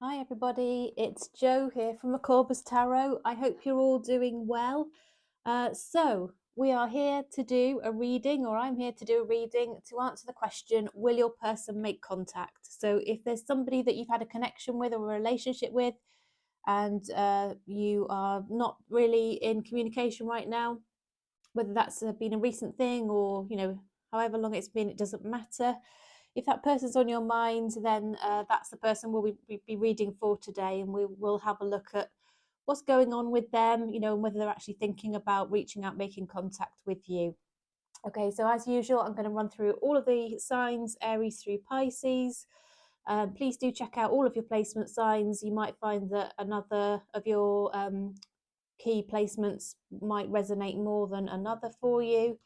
Hi everybody, it's Jo here from Aquarius Tarot. I hope you're all doing well. So we are here to do a reading, or I'm here to do a reading to answer the question, will your person make contact? So if there's somebody that you've had a connection with or a relationship with and you are not really in communication right now, whether that's been a recent thing or, however long it's been, it doesn't matter. If that person's on your mind, then that's the person we'll be reading for today, and we will have a look at what's going on with them, and whether they're actually thinking about reaching out, making contact with you. Okay, so as usual, I'm going to run through all of the signs, Aries through Pisces. Please do check out all of your placement signs. You might find that another of your key placements might resonate more than another for you.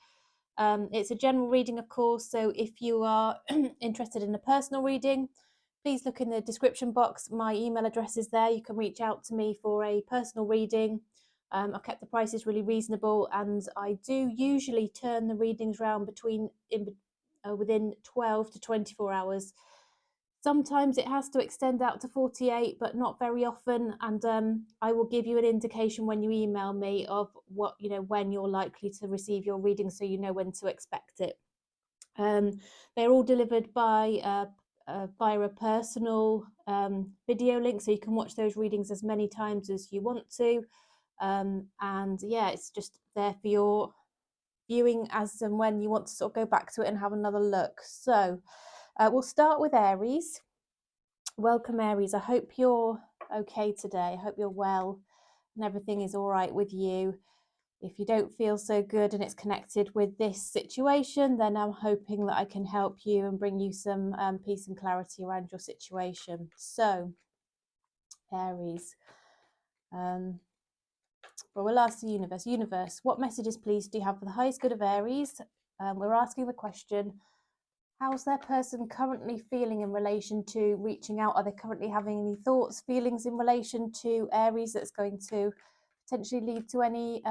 It's a general reading, of course, so if you are interested in a personal reading, please look in the description box. My email address is there. You can reach out to me for a personal reading. I've kept the prices really reasonable, and I do usually turn the readings around within 12 to 24 hours. Sometimes it has to extend out to 48, but not very often. And I will give you an indication when you email me of what, when you're likely to receive your reading, so you know when to expect it. They're all delivered by via a personal video link, so you can watch those readings as many times as you want to. And yeah, it's just there for your viewing as and when you want to sort of go back to it and have another look. So we'll start with Aries. Welcome, Aries. I hope you're okay today. I hope you're well and everything is all right with you. If you don't feel so good and it's connected with this situation, then I'm hoping that I can help you and bring you some peace and clarity around your situation. So, Aries, well, we'll ask the universe. Universe, what messages, please, do you have for the highest good of Aries? We're asking the question, how's their person currently feeling in relation to reaching out? Are they currently having any thoughts, feelings in relation to Aries that's going to potentially lead to any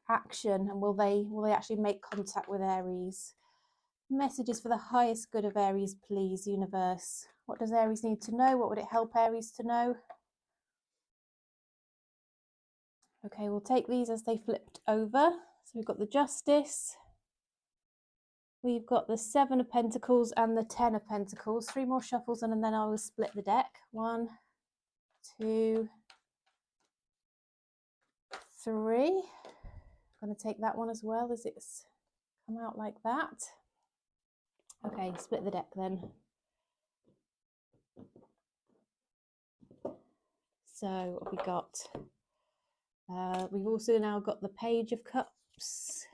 action? And will they actually make contact with Aries? Messages for the highest good of Aries, please, universe. What does Aries need to know? What would it help Aries to know? Okay, we'll take these as they flipped over. So we've got the Justice. We've got the Seven of Pentacles and the Ten of Pentacles. 3 more shuffles and then I will split the deck. 1, 2, 3. I'm going to take that one as well as it's come out like that. Okay, split the deck then. So what have we got? We've also now got the Page of Cups,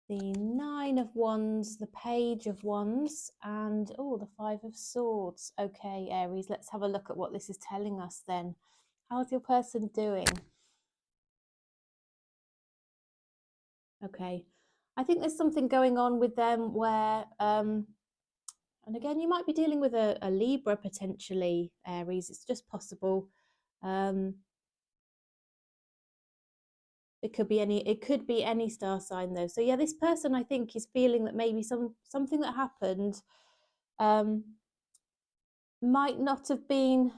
the Nine of Wands, the Page of Wands, and the Five of Swords. Okay, Aries, let's have a look at what this is telling us then. How's your person doing? Okay, I think there's something going on with them where, and again, you might be dealing with a Libra potentially, Aries. It's just possible. It could be any star sign though. So yeah, this person I think is feeling that maybe something that happened might not have been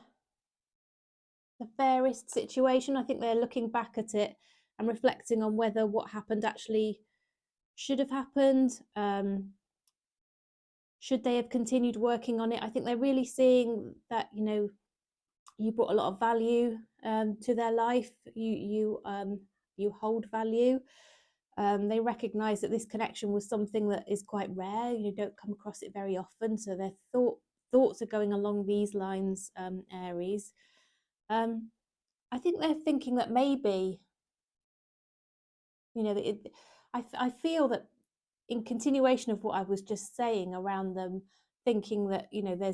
the fairest situation. I think they're looking back at it and reflecting on whether what happened actually should have happened. Should they have continued working on it? I think they're really seeing that, you brought a lot of value to their life. You hold value. They recognize that this connection was something that is quite rare. You don't come across it very often. So their thoughts are going along these lines, Aries. I think they're thinking that maybe, I feel that in continuation of what I was just saying around them thinking that,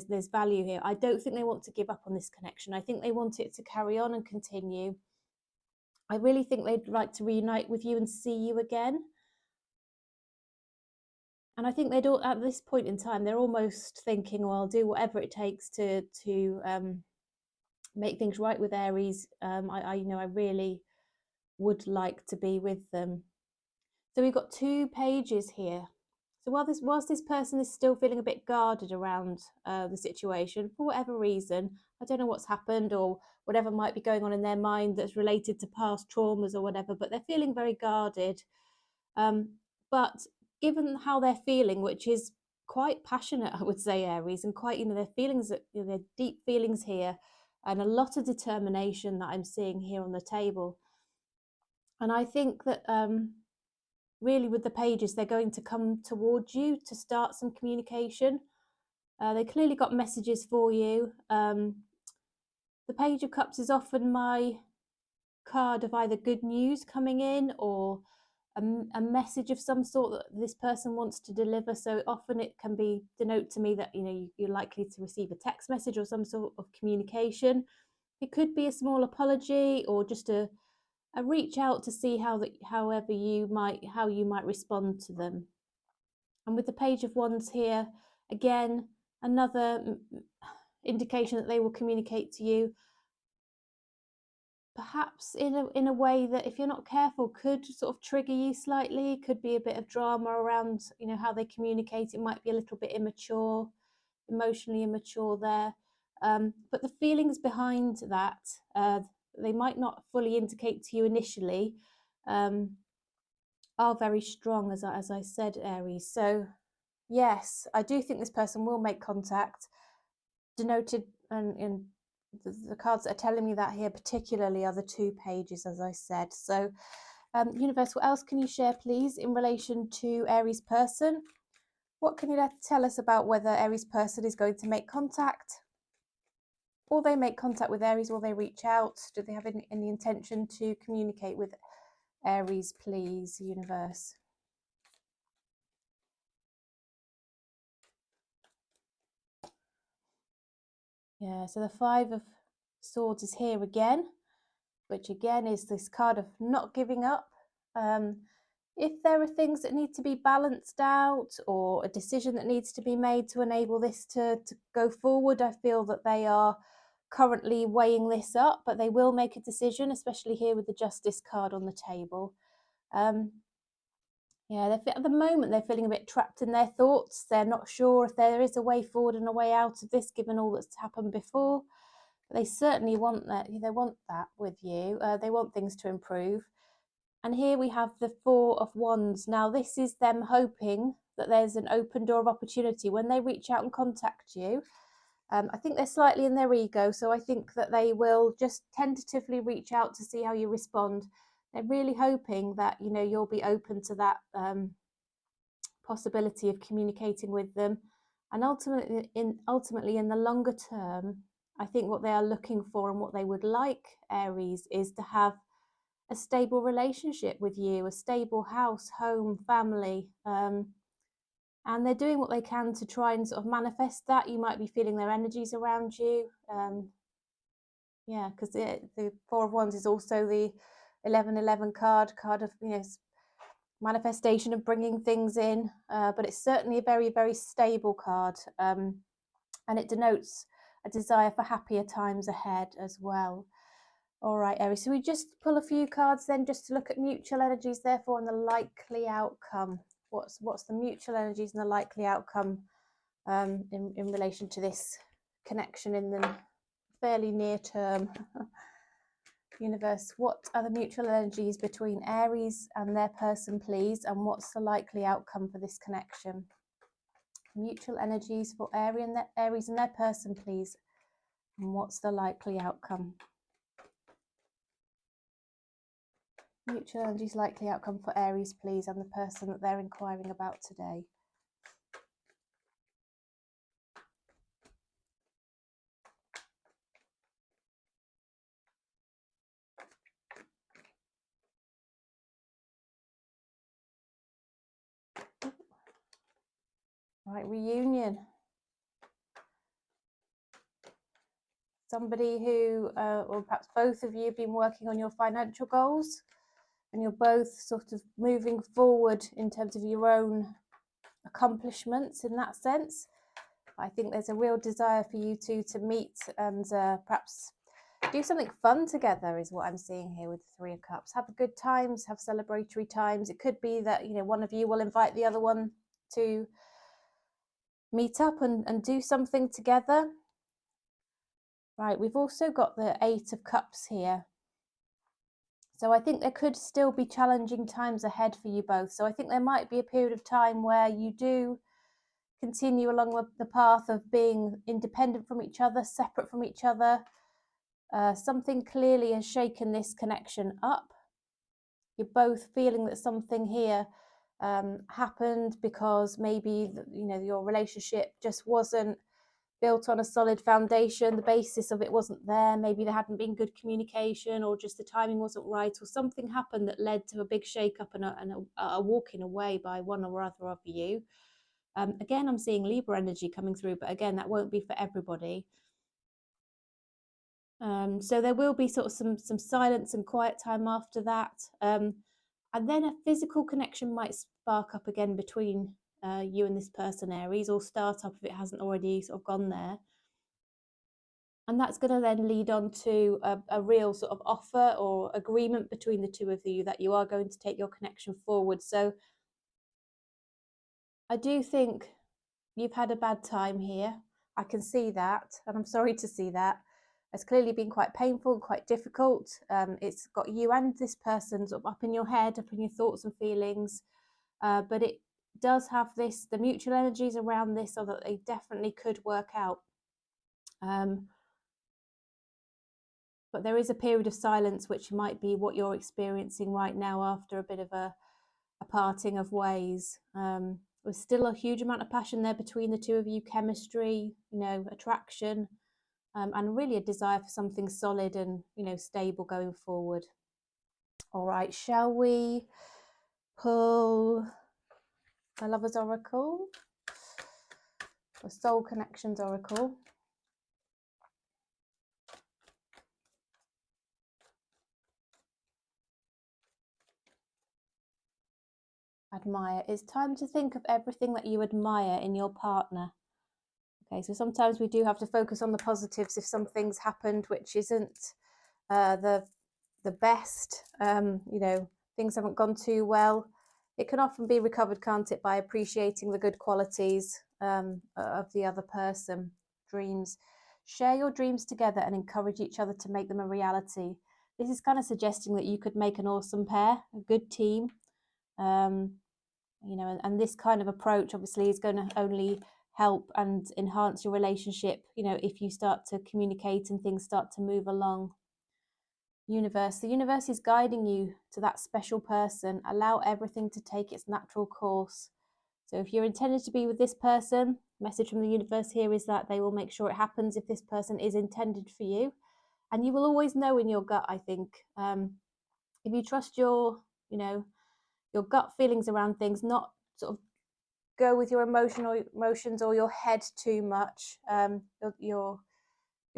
there's value here. I don't think they want to give up on this connection. I think they want it to carry on and continue. I really think they'd like to reunite with you and see you again. And I think they'd all, at this point in time, they're almost thinking, well, I'll do whatever it takes to make things right with Aries. I really would like to be with them. So we've got 2 pages here. So whilst this person is still feeling a bit guarded around the situation, for whatever reason, I don't know what's happened or whatever might be going on in their mind that's related to past traumas or whatever, but they're feeling very guarded. But given how they're feeling, which is quite passionate, I would say, Aries, and quite, their feelings, their deep feelings here, and a lot of determination that I'm seeing here on the table. And I think that really with the pages, they're going to come towards you to start some communication. They clearly got messages for you. The Page of Cups is often my card of either good news coming in or a message of some sort that this person wants to deliver. So often it can be denote to me that you're likely to receive a text message or some sort of communication. It could be a small apology or just a reach out to see how you might respond to them. And with the Page of Wands here, again, another indication that they will communicate to you, perhaps in a way that, if you're not careful, could sort of trigger you slightly. Could be a bit of drama around how they communicate. It might be a little bit immature, emotionally immature there, but the feelings behind that, they might not fully indicate to you initially, are very strong, as I said, Aries. So yes, I do think this person will make contact, denoted, and the cards that are telling me that here particularly are the 2 pages, as I said. So universe, what else can you share, please, in relation to Aries person? What can you tell us about whether Aries person is going to make contact? Will they make contact with Aries? Will they reach out? Do they have any intention to communicate with Aries, please, universe? Yeah, so the 5 of Swords is here again, which again is this card of not giving up. If there are things that need to be balanced out or a decision that needs to be made to enable this to go forward, I feel that they are currently weighing this up, but they will make a decision, especially here with the Justice card on the table. Yeah, at the moment they're feeling a bit trapped in their thoughts. They're not sure if there is a way forward and a way out of this, given all that's happened before. But they certainly want that. They want that with you. They want things to improve. And here we have the 4 of Wands. Now, this is them hoping that there's an open door of opportunity when they reach out and contact you. I think they're slightly in their ego, so I think that they will just tentatively reach out to see how you respond. They're really hoping that you'll be open to that possibility of communicating with them, and ultimately in the longer term, I think what they are looking for and what they would like, Aries, is to have a stable relationship with you, a stable house, home, family, and they're doing what they can to try and sort of manifest that. You might be feeling their energies around you. Yeah, because the 4 of Wands is also the 11-11 card of manifestation of bringing things in, but it's certainly a very, very stable card, and it denotes a desire for happier times ahead as well. All right, Aries, so we just pull a few cards then just to look at mutual energies, therefore, and the likely outcome. What's the mutual energies and the likely outcome in relation to this connection in the fairly near term? Universe, what are the mutual energies between Aries and their person, please, and what's the likely outcome for this connection? Mutual energies for Aries and their person, please, and what's the likely outcome? Mutual energies, likely outcome for Aries, please, and the person that they're inquiring about today. Right, reunion. Somebody who, or perhaps both of you, have been working on your financial goals, and you're both sort of moving forward in terms of your own accomplishments in that sense. I think there's a real desire for you two to meet and perhaps do something fun together, is what I'm seeing here with the 3 of Cups. Have good times, have celebratory times. It could be that one of you will invite the other one to meet up and do something together. Right, we've also got the Eight of Cups here. So I think there could still be challenging times ahead for you both. So I think there might be a period of time where you do continue along the path of being independent from each other, separate from each other. Something clearly has shaken this connection up. You're both feeling that something here happened because maybe your relationship just wasn't built on a solid foundation. The basis of it wasn't there. Maybe there hadn't been good communication, or just the timing wasn't right, or something happened that led to a big shake-up and a walking away by one or other of you. Again, I'm seeing Libra energy coming through, but again, that won't be for everybody. So there will be sort of some silence and quiet time after that. And then a physical connection might spark up again between you and this person, Aries, or start up if it hasn't already sort of gone there. And that's going to then lead on to a real sort of offer or agreement between the two of you that you are going to take your connection forward. So I do think you've had a bad time here. I can see that, and I'm sorry to see that. It's clearly been quite painful and quite difficult. It's got you and this person sort of up in your head, up in your thoughts and feelings. But it does have this, the mutual energies around this, so that they definitely could work out. But there is a period of silence, which might be what you're experiencing right now after a bit of a parting of ways. There's still a huge amount of passion there between the two of you, chemistry, attraction, and really a desire for something solid and, stable going forward. All right, shall we pull the Lover's Oracle, the Soul Connections Oracle? Admire. It's time to think of everything that you admire in your partner. Okay, so sometimes we do have to focus on the positives if something's happened which isn't the best. Things haven't gone too well. It can often be recovered, can't it, by appreciating the good qualities of the other person. Dreams. Share your dreams together and encourage each other to make them a reality. This is kind of suggesting that you could make an awesome pair, a good team. And this kind of approach obviously is going to only help and enhance your relationship, if you start to communicate and things start to move along. Universe. The universe is guiding you to that special person. Allow everything to take its natural course. So if you're intended to be with this person, message from the universe here is that they will make sure it happens if this person is intended for you. And you will always know in your gut, I think. If you trust your gut feelings around things, not sort of go with your emotions or your head too much. Your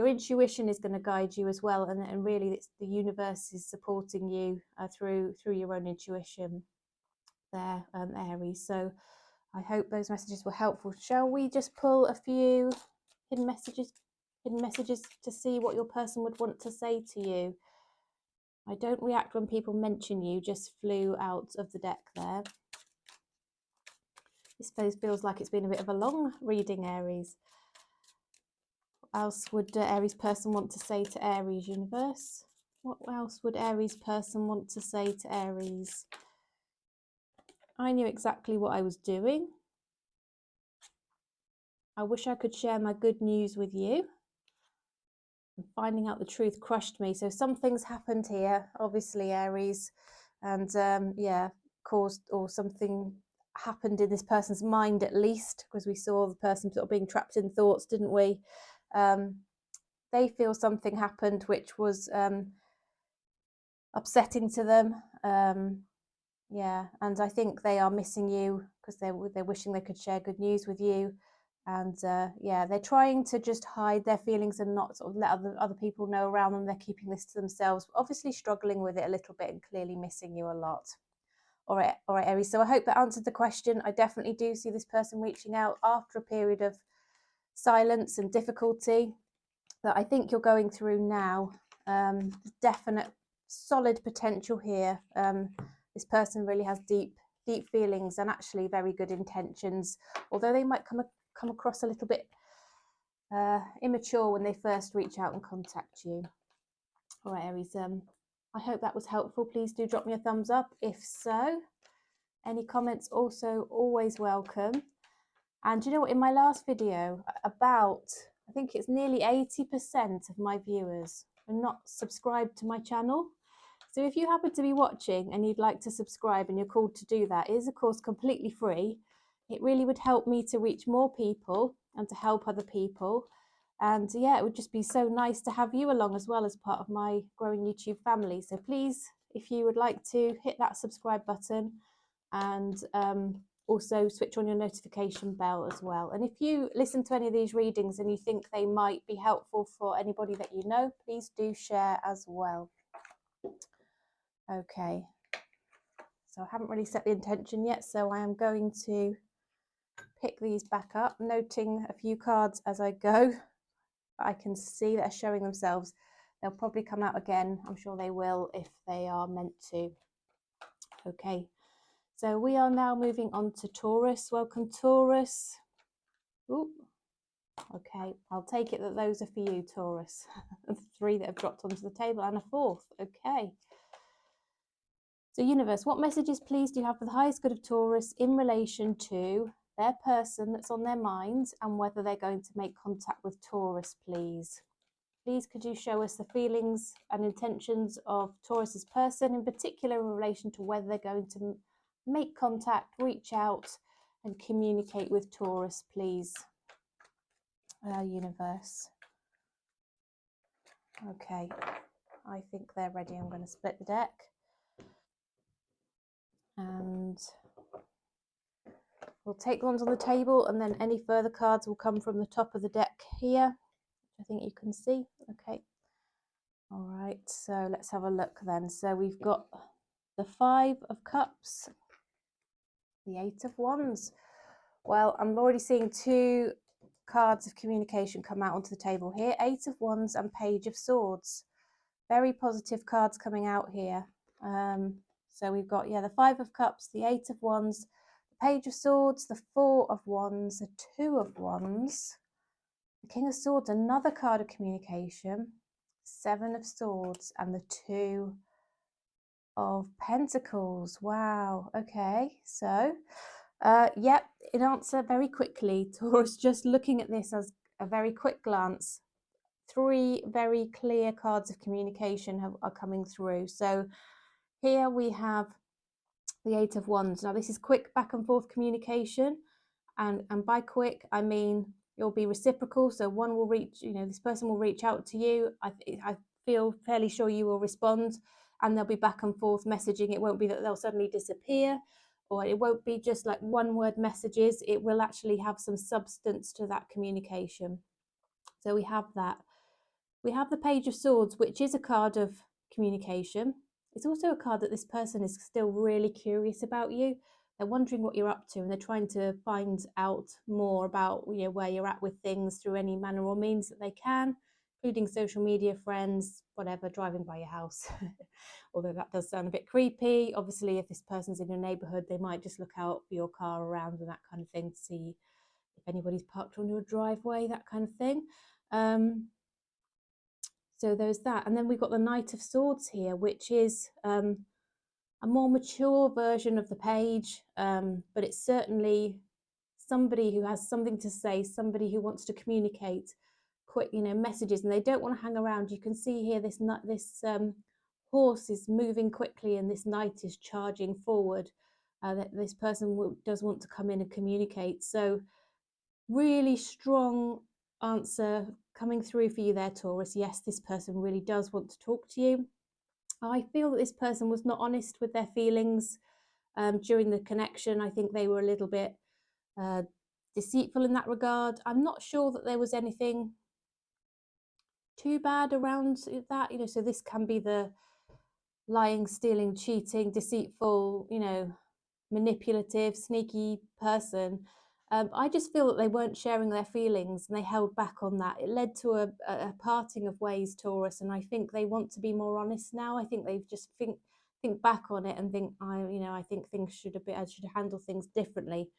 intuition is going to guide you as well, and really it's the universe is supporting you through your own intuition there, Aries. So I hope those messages were helpful. Shall we just pull a few hidden messages to see what your person would want to say to you? I don't react when people mention you, just flew out of the deck there. This feels like it's been a bit of a long reading, Aries. What else would Aries person want to say to Aries, universe? What else would Aries person want to say to Aries? I knew exactly what I was doing. I wish I could share my good news with you. And finding out the truth crushed me. So something's happened here, obviously, Aries. And caused, or something happened in this person's mind at least, because we saw the person sort of being trapped in thoughts, didn't we? They feel something happened which was upsetting to them. And I think they are missing you because they're wishing they could share good news with you. And they're trying to just hide their feelings and not sort of let other people know around them. They're keeping this to themselves, obviously struggling with it a little bit and clearly missing you a lot. All right, Aries. So I hope that answered the question. I definitely do see this person reaching out after a period of silence and difficulty that I think you're going through now. Definite solid potential here. This person really has deep deep feelings and actually very good intentions, although they might come across a little bit immature when they first reach out and contact you. All right, Aries, I hope that was helpful. Please do drop me a thumbs up if so. Any comments also always welcome. And you know what, in my last video, I think it's nearly 80% of my viewers are not subscribed to my channel. So if you happen to be watching and you'd like to subscribe and you're called to do that, it is of course completely free. It really would help me to reach more people and to help other people. And yeah, it would just be so nice to have you along as well as part of my growing YouTube family. So please, if you would like to hit that subscribe button and also switch on your notification bell as well. And if you listen to any of these readings and you think they might be helpful for anybody that you know, please do share as well. Okay, so I haven't really set the intention yet, so I am going to pick these back up, noting a few cards as I go. I can see that are showing themselves. They'll probably come out again. I'm sure they will if they are meant to. Okay, so we are now moving on to Taurus. Welcome, Taurus. Ooh. Okay, I'll take it that those are for you, Taurus. 3 that have dropped onto the table and a 4th. Okay. So universe, what messages please do you have for the highest good of Taurus in relation to their person that's on their minds and whether they're going to make contact with Taurus, please? Please could you show us the feelings and intentions of Taurus's person, in particular in relation to whether they're going to make contact, reach out and communicate with Taurus, please? Universe. Okay, I think they're ready. I'm going to split the deck. And we'll take the ones on the table and then any further cards will come from the top of the deck here, which I think you can see. Okay. All right, so let's have a look then. So we've got the 5 of Cups, the 8 of Wands. Well, I'm already seeing 2 cards of communication come out onto the table here, 8 of Wands and Page of Swords. Very positive cards coming out here. So we've got, yeah, the 5 of Cups, the 8 of Wands, the Page of Swords, the 4 of Wands, the 2 of Wands, the King of Swords, another card of communication, 7 of Swords, and the 2 of Pentacles. Wow. Okay. So, yep, in answer very quickly, Taurus, just looking at this as a very quick glance, 3 very clear cards of communication are coming through. So here we have the 8 of Wands. Now this is quick back and forth communication, and by quick I mean it'll be reciprocal. So one will reach, this person will reach out to you. I feel fairly sure you will respond, and there'll be back and forth messaging. It won't be that they'll suddenly disappear, or it won't be just like one word messages. It will actually have some substance to that communication. So we have that. We have the Page of Swords, which is a card of communication. It's also a card that this person is still really curious about you. They're wondering what you're up to, and they're trying to find out more about where you're at with things through any manner or means that they can, including social media, friends, whatever, driving by your house. Although that does sound a bit creepy. Obviously, if this person's in your neighbourhood, they might just look out for your car around and that kind of thing to see if anybody's parked on your driveway, that kind of thing. So there's that. And then we've got the Knight of Swords here, which is a more mature version of the page, but it's certainly somebody who has something to say, somebody who wants to communicate quick, messages, and they don't want to hang around. You can see here this horse is moving quickly and this knight is charging forward. That this person does want to come in and communicate. So really strong answer coming through for you there, Taurus. Yes, this person really does want to talk to you. I feel that this person was not honest with their feelings during the connection. I think they were a little bit deceitful in that regard. I'm not sure that there was anything too bad around that, so this can be the lying, stealing, cheating, deceitful, manipulative, sneaky person. I just feel that they weren't sharing their feelings and they held back on that. It led to a parting of ways, Taurus, and I think they want to be more honest now. I think think back on it and think, I think things I should handle things differently.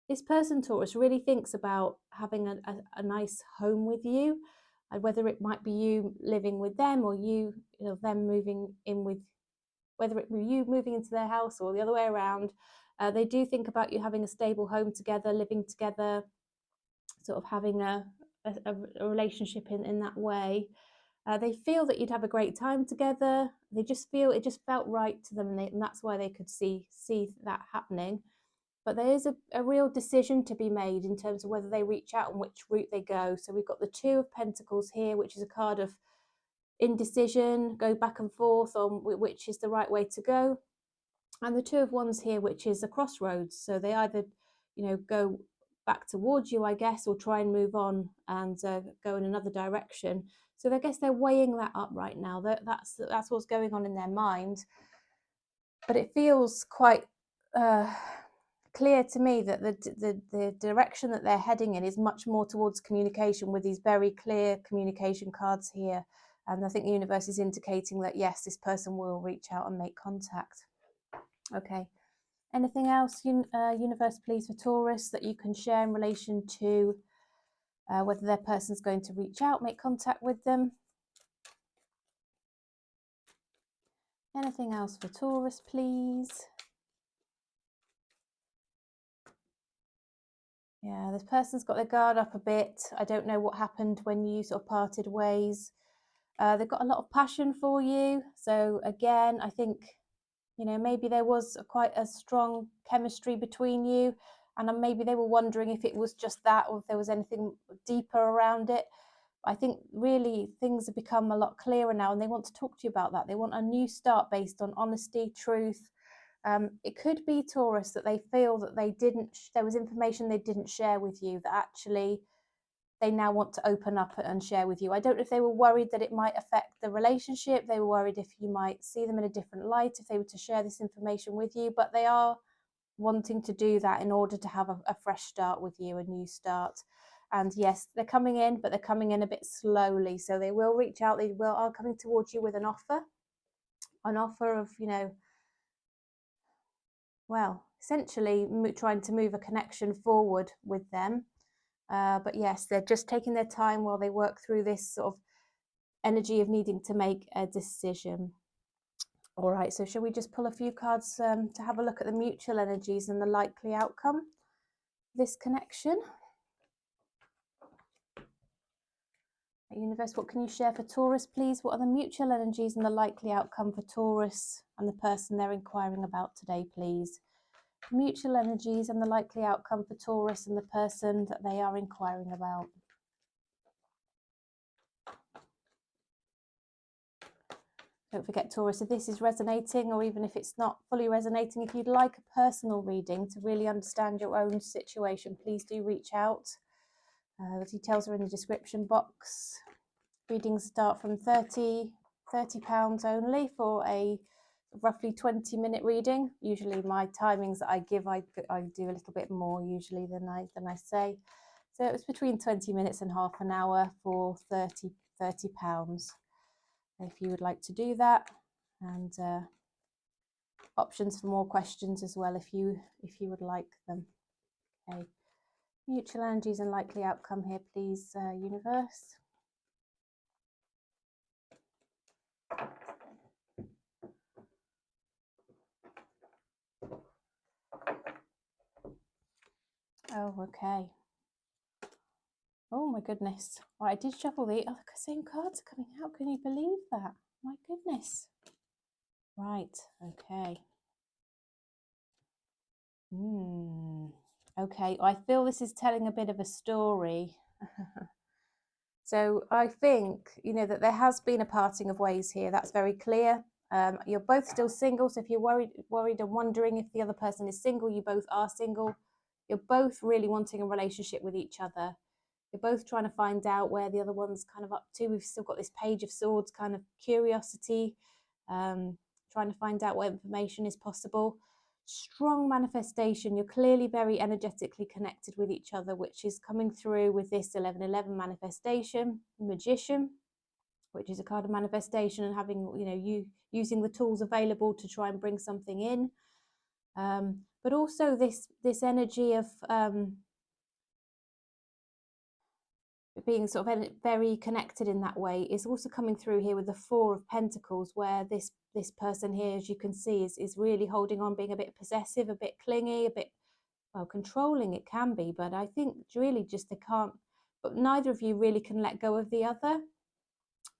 This person, Taurus, really thinks about having a nice home with you, and whether it might be you living with them or them moving in with, whether it be you moving into their house or the other way around. They do think about you having a stable home together, living together, sort of having a relationship in that way. They feel that you'd have a great time together. They just feel it just felt right to them, and that's why they could see that happening. But there is a real decision to be made in terms of whether they reach out and which route they go. So we've got the Two of Pentacles here, which is a card of indecision, go back and forth on which is the right way to go. And the Two of Wands here, which is a crossroads. So they either, go back towards you, I guess, or try and move on and go in another direction. So I guess they're weighing that up right now. That's what's going on in their mind. But it feels quite clear to me that the direction that they're heading in is much more towards communication, with these very clear communication cards here. And I think the universe is indicating that, yes, this person will reach out and make contact. Okay. Anything else, universe, please, for Taurus that you can share in relation to whether their person's going to reach out, make contact with them? Anything else for Taurus, please? Yeah, this person's got their guard up a bit. I don't know what happened when you sort of parted ways. They've got a lot of passion for you. So again, I think, maybe there was quite a strong chemistry between you, and maybe they were wondering if it was just that or if there was anything deeper around it. I think really things have become a lot clearer now, and they want to talk to you about that. They want a new start based on honesty, truth. It could be, Taurus, that they feel that there was information they didn't share with you that actually they now want to open up and share with you. I don't know if they were worried that it might affect the relationship. They were worried if you might see them in a different light if they were to share this information with you, but they are wanting to do that in order to have a fresh start with you, a new start. And yes, they're coming in, but they're coming in a bit slowly. So they will reach out. They are coming towards you with an offer of, essentially trying to move a connection forward with them. But yes, they're just taking their time while they work through this sort of energy of needing to make a decision. All right, so shall we just pull a few cards to have a look at the mutual energies and the likely outcome of this connection? Universe, what can you share for Taurus, please? What are the mutual energies and the likely outcome for Taurus and the person they're inquiring about today, please? Mutual energies and the likely outcome for Taurus and the person that they are inquiring about. Don't forget, Taurus, if this is resonating, or even if it's not fully resonating, if you'd like a personal reading to really understand your own situation, please do reach out. The details are in the description box. Readings start from £30 only for a roughly 20-minute reading. Usually my timings that I give, I do a little bit more usually than I say. So it was between 20 minutes and half an hour for £30. If you would like to do that, and options for more questions as well if you would like them. Okay, mutual energies and likely outcome here, please, universe. Oh, okay. Oh my goodness. Right, I did shuffle the same cards are coming out. Can you believe that? My goodness. Right, okay. Okay, I feel this is telling a bit of a story. So I think, that there has been a parting of ways here. That's very clear. You're both still single, so if you're worried and wondering if the other person is single, you both are single. You're both really wanting a relationship with each other. You're both trying to find out where the other one's kind of up to. We've still got this Page of Swords kind of curiosity, trying to find out what information is possible. Strong manifestation. You're clearly very energetically connected with each other, which is coming through with this 1111 manifestation. Magician. which is a card of manifestation and having, you know, you using the tools available to try and bring something in. But also this energy of being sort of very connected in that way is also coming through here with the Four of Pentacles, where this person here, as you can see, is really holding on, being a bit possessive, a bit clingy, a bit, well, controlling it can be, but I think really just they can't, but neither of you really can let go of the other.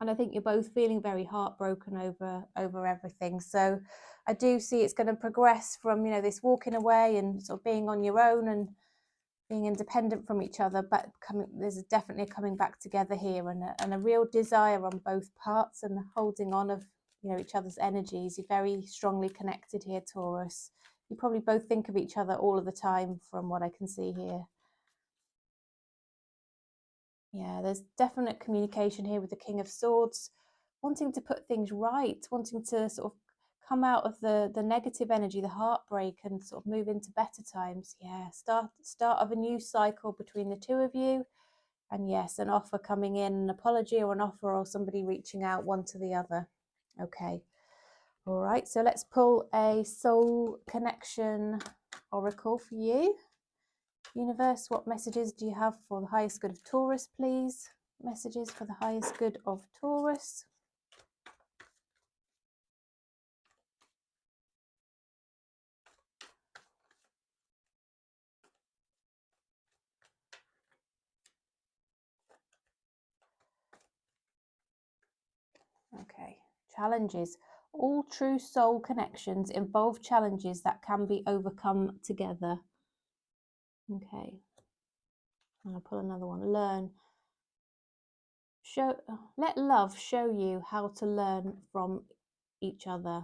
And I think you're both feeling very heartbroken over everything. So I do see it's going to progress from, you know, this walking away and sort of being on your own and being independent from each other, but there's definitely coming back together here, and a real desire on both parts, and the holding on of, you know, each other's energies. You're very strongly connected here, Taurus. You probably both think of each other all of the time from what I can see here. Yeah, there's definite communication here with the King of Swords, wanting to put things right, wanting to sort of come out of the negative energy, the heartbreak, and sort of move into better times. Yeah, start of a new cycle between the two of you. And yes, an offer coming in, an apology or an offer, or somebody reaching out one to the other. Okay. All right, so let's pull a soul connection oracle for you. Universe, what messages do you have for the highest good of Taurus, please? Messages for the highest good of Taurus. Okay, challenges. All true soul connections involve challenges that can be overcome together. Okay, I'll pull another one. Learn. Let love show you how to learn from each other.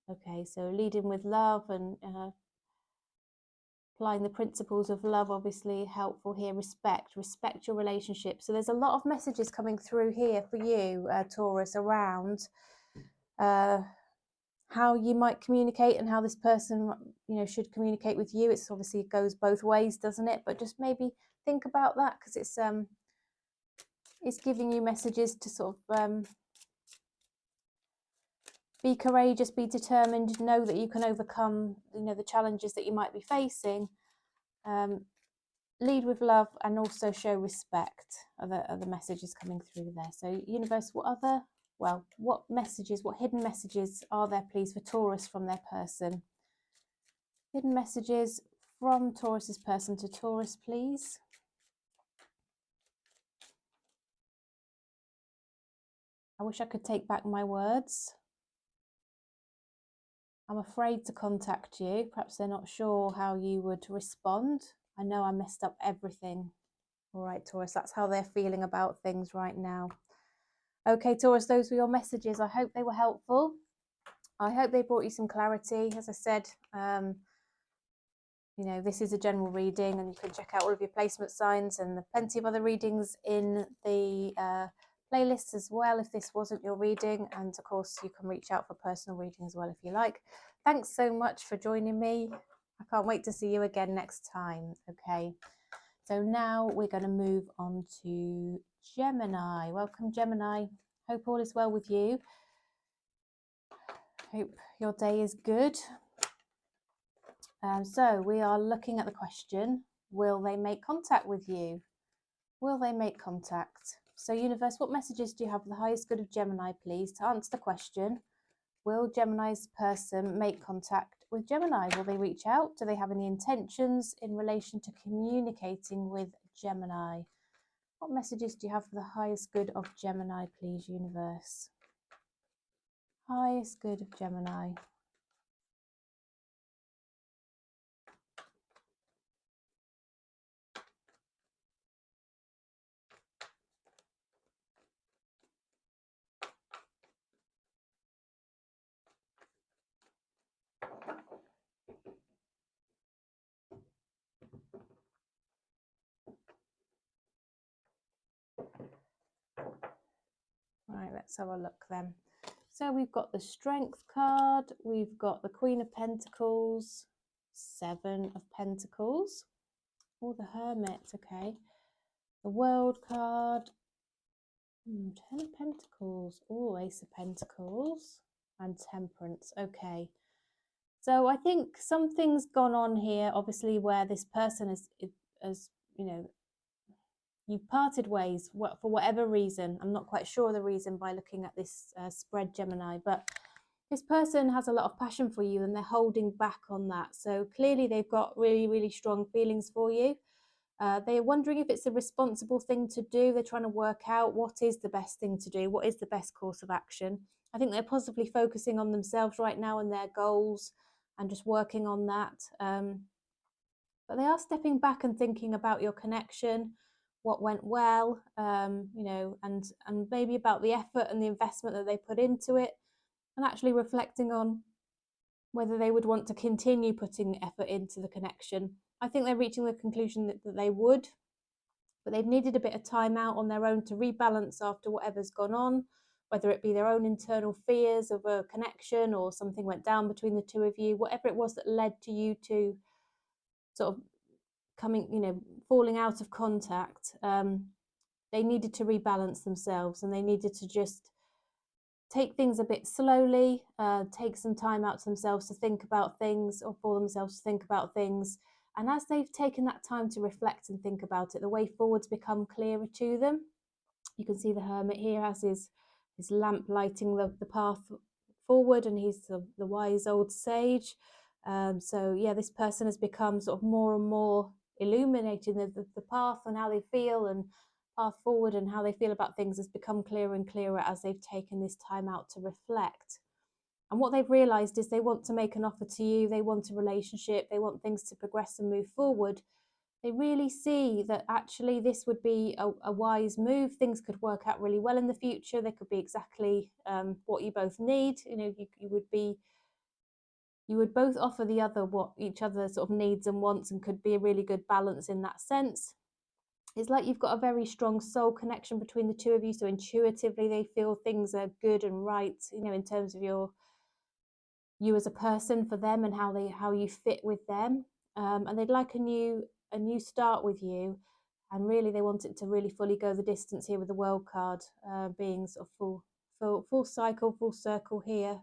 Okay, so leading with love and applying the principles of love, obviously helpful here. Respect your relationship. So there's a lot of messages coming through here for you, Taurus, around how you might communicate and how this person, you know, should communicate with you. It's obviously, it goes both ways, doesn't it? But just maybe think about that, because it's giving you messages to sort of be courageous, be determined, know that you can overcome, you know, the challenges that you might be facing. Lead with love and also show respect are the messages coming through there. So universe, what messages, what hidden messages are there, please, for Taurus from their person? Hidden messages from Taurus's person to Taurus, please. I wish I could take back my words. I'm afraid to contact you. Perhaps they're not sure how you would respond. I know I messed up everything. All right, Taurus, that's how they're feeling about things right now. Okay, Taurus, those were your messages. I hope they were helpful. I hope they brought you some clarity. As I said, you know, this is a general reading, and you can check out all of your placement signs and plenty of other readings in the playlists as well if this wasn't your reading. And of course, you can reach out for personal reading as well if you like. Thanks so much for joining me. I can't wait to see you again next time. Okay, so now we're going to move on to Gemini. Welcome, Gemini. Hope all is well with you. Hope your day is good. So we are looking at the question, will they make contact with you? Will they make contact? So universe, what messages do you have for the highest good of Gemini, please? To answer the question, will Gemini's person make contact with Gemini? Will they reach out? Do they have any intentions in relation to communicating with Gemini? What messages do you have for the highest good of Gemini, please, universe? Highest good of Gemini. Right, let's have a look then. So we've got the Strength card, we've got the Queen of Pentacles, Seven of Pentacles, or the Hermit, okay. The World card, Ten of Pentacles. Oh, Ace of Pentacles and Temperance. Okay. So I think something's gone on here, obviously, where this person has you know, you've parted ways for whatever reason. I'm not quite sure the reason by looking at this spread, Gemini, but this person has a lot of passion for you and they're holding back on that. So clearly they've got really, really strong feelings for you. They're wondering if it's a responsible thing to do. They're trying to work out what is the best thing to do, what is the best course of action. I think they're possibly focusing on themselves right now and their goals and just working on that. But they are stepping back and thinking about your connection, what went well, you know, and maybe about the effort and the investment that they put into it, and actually reflecting on whether they would want to continue putting effort into the connection. I think they're reaching the conclusion that they would, but they've needed a bit of time out on their own to rebalance after whatever's gone on, whether it be their own internal fears of a connection or something went down between the two of you, whatever it was that led to you to sort of coming, you know, falling out of contact. They needed to rebalance themselves and they needed to just take things a bit slowly, take some time out to themselves to think about things, or for themselves to think about things. And as they've taken that time to reflect and think about it, the way forwards become clearer to them. You can see the Hermit here has his lamp lighting the path forward, and he's the wise old sage. So yeah, this person has become sort of more and more illuminating the path and how they feel, and path forward and how they feel about things has become clearer and clearer as they've taken this time out to reflect. And what they've realized is they want to make an offer to you, they want a relationship, they want things to progress and move forward. They really see that actually this would be a wise move. Things could work out really well in the future. They could be exactly what you both need. You know, you would both offer the other what each other sort of needs and wants, and could be a really good balance in that sense. It's like you've got a very strong soul connection between the two of you, so intuitively they feel things are good and right, you know, in terms of you as a person for them and how you fit with them. And they'd like a new start with you, and really they want it to really fully go the distance here with the World card, being sort of full cycle, full circle here.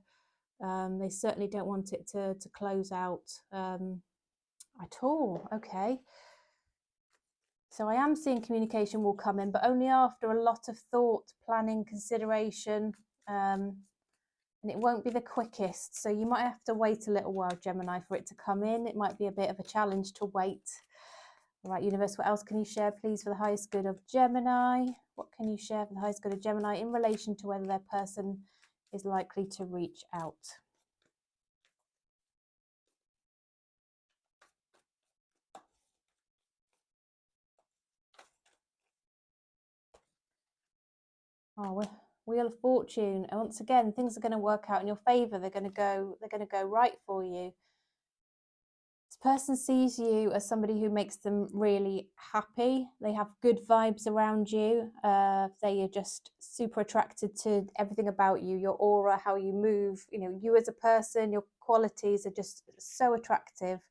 They certainly don't want it to close out at all. Okay. So I am seeing communication will come in, but only after a lot of thought, planning, consideration, and it won't be the quickest. So you might have to wait a little while, Gemini, for it to come in. It might be a bit of a challenge to wait. All right, universe, what else can you share, please, for the highest good of Gemini? What can you share for the highest good of Gemini in relation to whether their person is likely to reach out? Oh, Wheel of Fortune. And once again, things are going to work out in your favor. They're going to go right for you. This person sees you as somebody who makes them really happy. They have good vibes around you. They are just super attracted to everything about you, your aura, how you move. You know, you as a person, your qualities are just so attractive.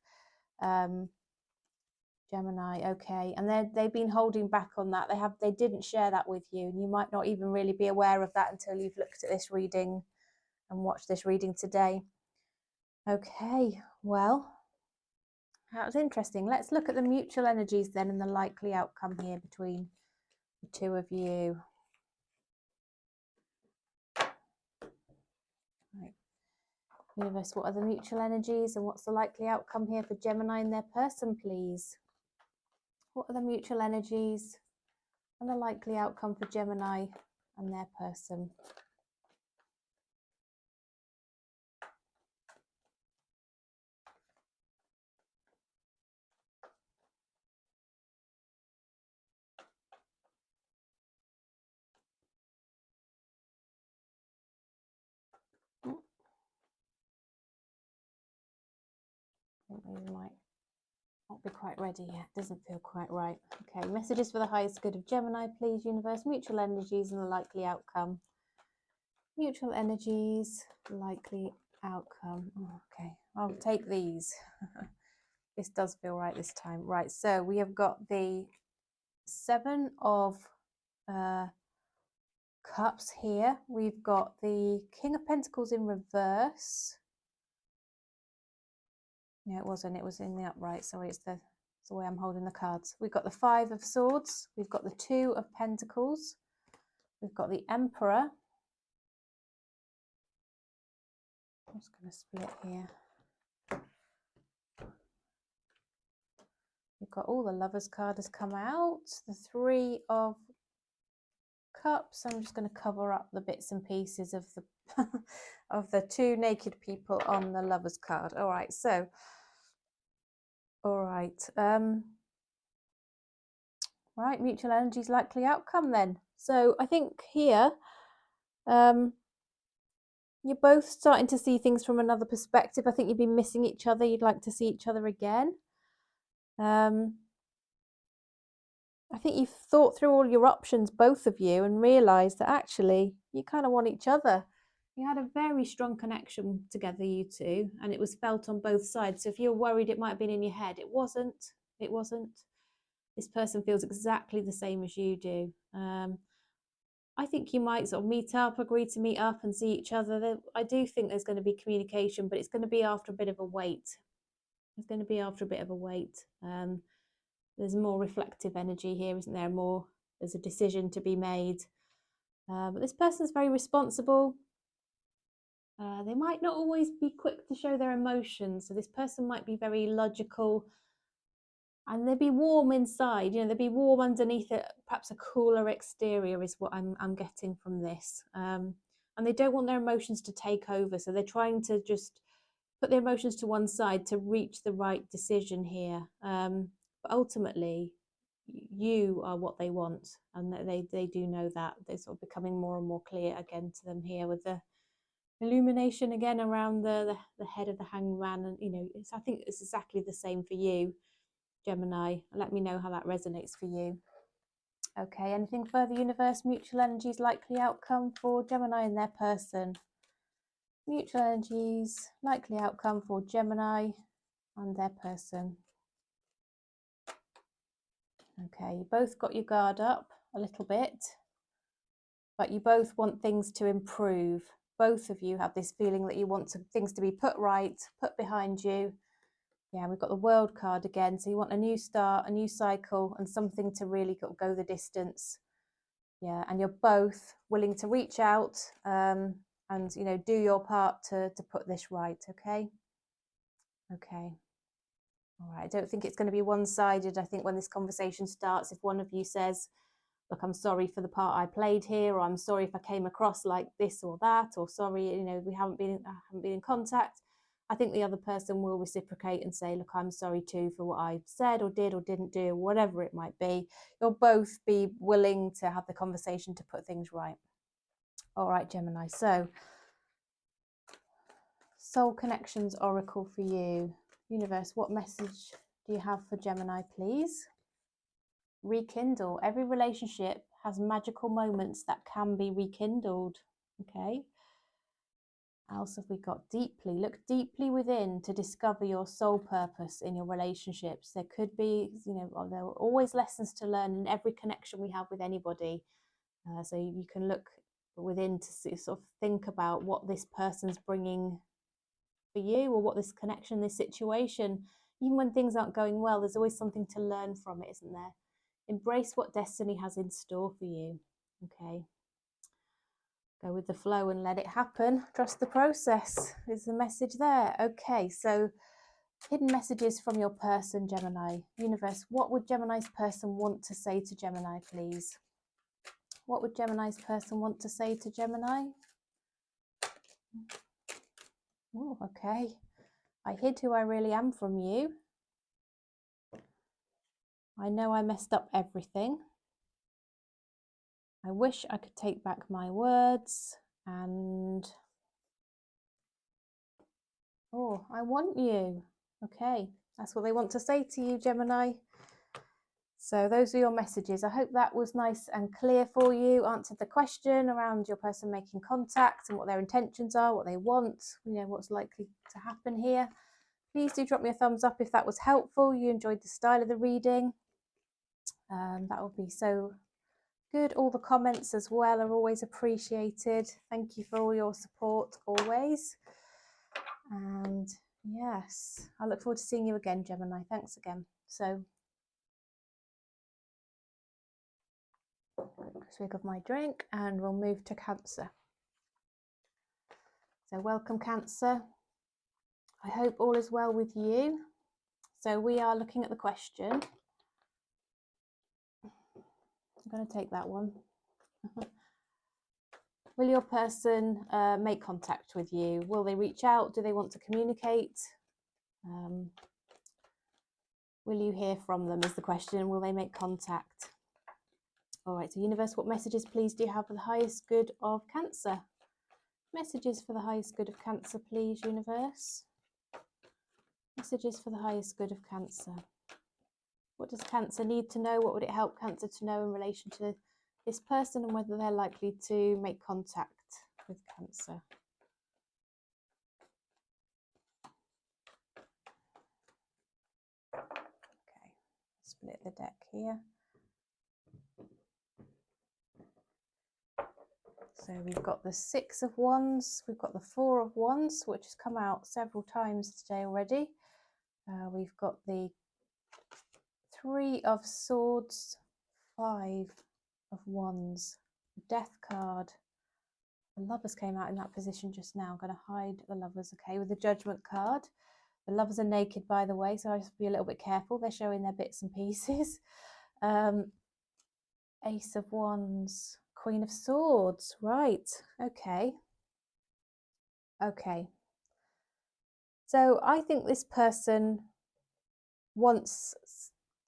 Gemini, okay, and they've been holding back on that. They didn't share that with you, and you might not even really be aware of that until you've looked at this reading and watched this reading today. Okay, well, that was interesting. Let's look at the mutual energies then and the likely outcome here between the two of you. Right. Universe, what are the mutual energies and what's the likely outcome here for Gemini and their person, please? What are the mutual energies and the likely outcome for Gemini and their person? I think these might not be quite ready yet. Doesn't feel quite right. Okay, messages for the highest good of Gemini, please, universe. Mutual energies and the likely outcome. Mutual energies, likely outcome. Oh, okay, I'll take these. This does feel right this time. Right, so we have got the 7 of Cups here. We've got the King of Pentacles in reverse. No, it wasn't. It was in the upright. Sorry, it's the way I'm holding the cards. We've got the Five of Swords. We've got the Two of Pentacles. We've got the Emperor. I'm just going to split here. We've got all the Lovers card has come out. The Three of Cups. I'm just going to cover up the bits and pieces of the of the two naked people on the Lovers card. All right, so all right. Right, mutual energies, likely outcome then. So I think here you're both starting to see things from another perspective. I think you've been missing each other. You'd like to see each other again. I think you've thought through all your options, both of you, and realised that actually you kind of want each other. You had a very strong connection together, you two, and it was felt on both sides. So if you're worried it might have been in your head, it wasn't. It wasn't. This person feels exactly the same as you do. I think you might sort of meet up, agree to meet up and see each other. I do think there's going to be communication, but it's going to be after a bit of a wait. It's going to be after a bit of a wait. There's more reflective energy here, isn't there? There's a decision to be made. But this person's very responsible. They might not always be quick to show their emotions. So this person might be very logical, and they'd be warm inside. They'd be warm underneath it. Perhaps a cooler exterior is what I'm getting from this. And they don't want their emotions to take over. So they're trying to just put their emotions to one side to reach the right decision here. But ultimately, you are what they want, and they do know that. They're sort of becoming more and more clear again to them here with the illumination again around the head of the hangman. And I think it's exactly the same for you, Gemini. Let me know how that resonates for you. Okay, anything further, universe? Mutual energies, likely outcome for Gemini and their person. Mutual energies, likely outcome for Gemini and their person. Okay, you both got your guard up a little bit, but you both want things to improve. Both of you have this feeling that you want things to be put right, put behind you. Yeah, we've got the World card again. So you want a new start, a new cycle, and something to really go the distance. Yeah, and you're both willing to reach out and do your part to put this right. Okay. All right, I don't think it's going to be one-sided. I think when this conversation starts, if one of you says, look, I'm sorry for the part I played here, or I'm sorry if I came across like this or that, or sorry, I haven't been in contact, I think the other person will reciprocate and say, look, I'm sorry too for what I said or did or didn't do, whatever it might be. You'll both be willing to have the conversation to put things right. All right, Gemini. So, Soul Connections Oracle for you. Universe, what message do you have for Gemini, please? Rekindle. Every relationship has magical moments that can be rekindled. Okay. What else have we got? Deeply. Look deeply within to discover your soul purpose in your relationships. There could be, there are always lessons to learn in every connection we have with anybody. So you can look within to sort of think about what this person's bringing for you, or what this connection, this situation, even when things aren't going well, there's always something to learn from it, isn't there? Embrace what destiny has in store for you. Okay. Go with the flow and let it happen. Trust the process is the message there. Okay, so hidden messages from your person, Gemini. Universe, what would Gemini's person want to say to Gemini, please? What would Gemini's person want to say to Gemini? Oh, okay. I hid who I really am from you. I know I messed up everything. I wish I could take back my words, and oh, I want you. Okay, that's what they want to say to you, Gemini. So those are your messages. I hope that was nice and clear for you, answered the question around your person making contact and what their intentions are, what they want, what's likely to happen here. Please do drop me a thumbs up if that was helpful, you enjoyed the style of the reading. That would be so Good. All the comments as well are always appreciated. Thank you for all your support always. And yes, I look forward to seeing you again, Gemini. Thanks again. So, swig of my drink and we'll move to Cancer. So welcome, Cancer. I hope all is well with you. So we are looking at the question. I'm going to take that one. Will your person make contact with you? Will they reach out? Do they want to communicate? Will you hear from them is the question. Will they make contact? All right, so universe, what messages please do you have for the highest good of Cancer? Messages for the highest good of Cancer, please, universe. Messages for the highest good of Cancer. What does Cancer need to know? What would it help Cancer to know in relation to this person and whether they're likely to make contact with Cancer? Okay, split the deck here. So we've got the Six of Wands, we've got the Four of Wands, which has come out several times today already. We've got the Three of Swords, Five of Wands, the Death card. The Lovers came out in that position just now. I'm going to hide the Lovers, okay, with the Judgment card. The Lovers are naked, by the way, so I have to be a little bit careful. They're showing their bits and pieces. Ace of Wands, Queen of Swords, right, okay. Okay. So I think this person wants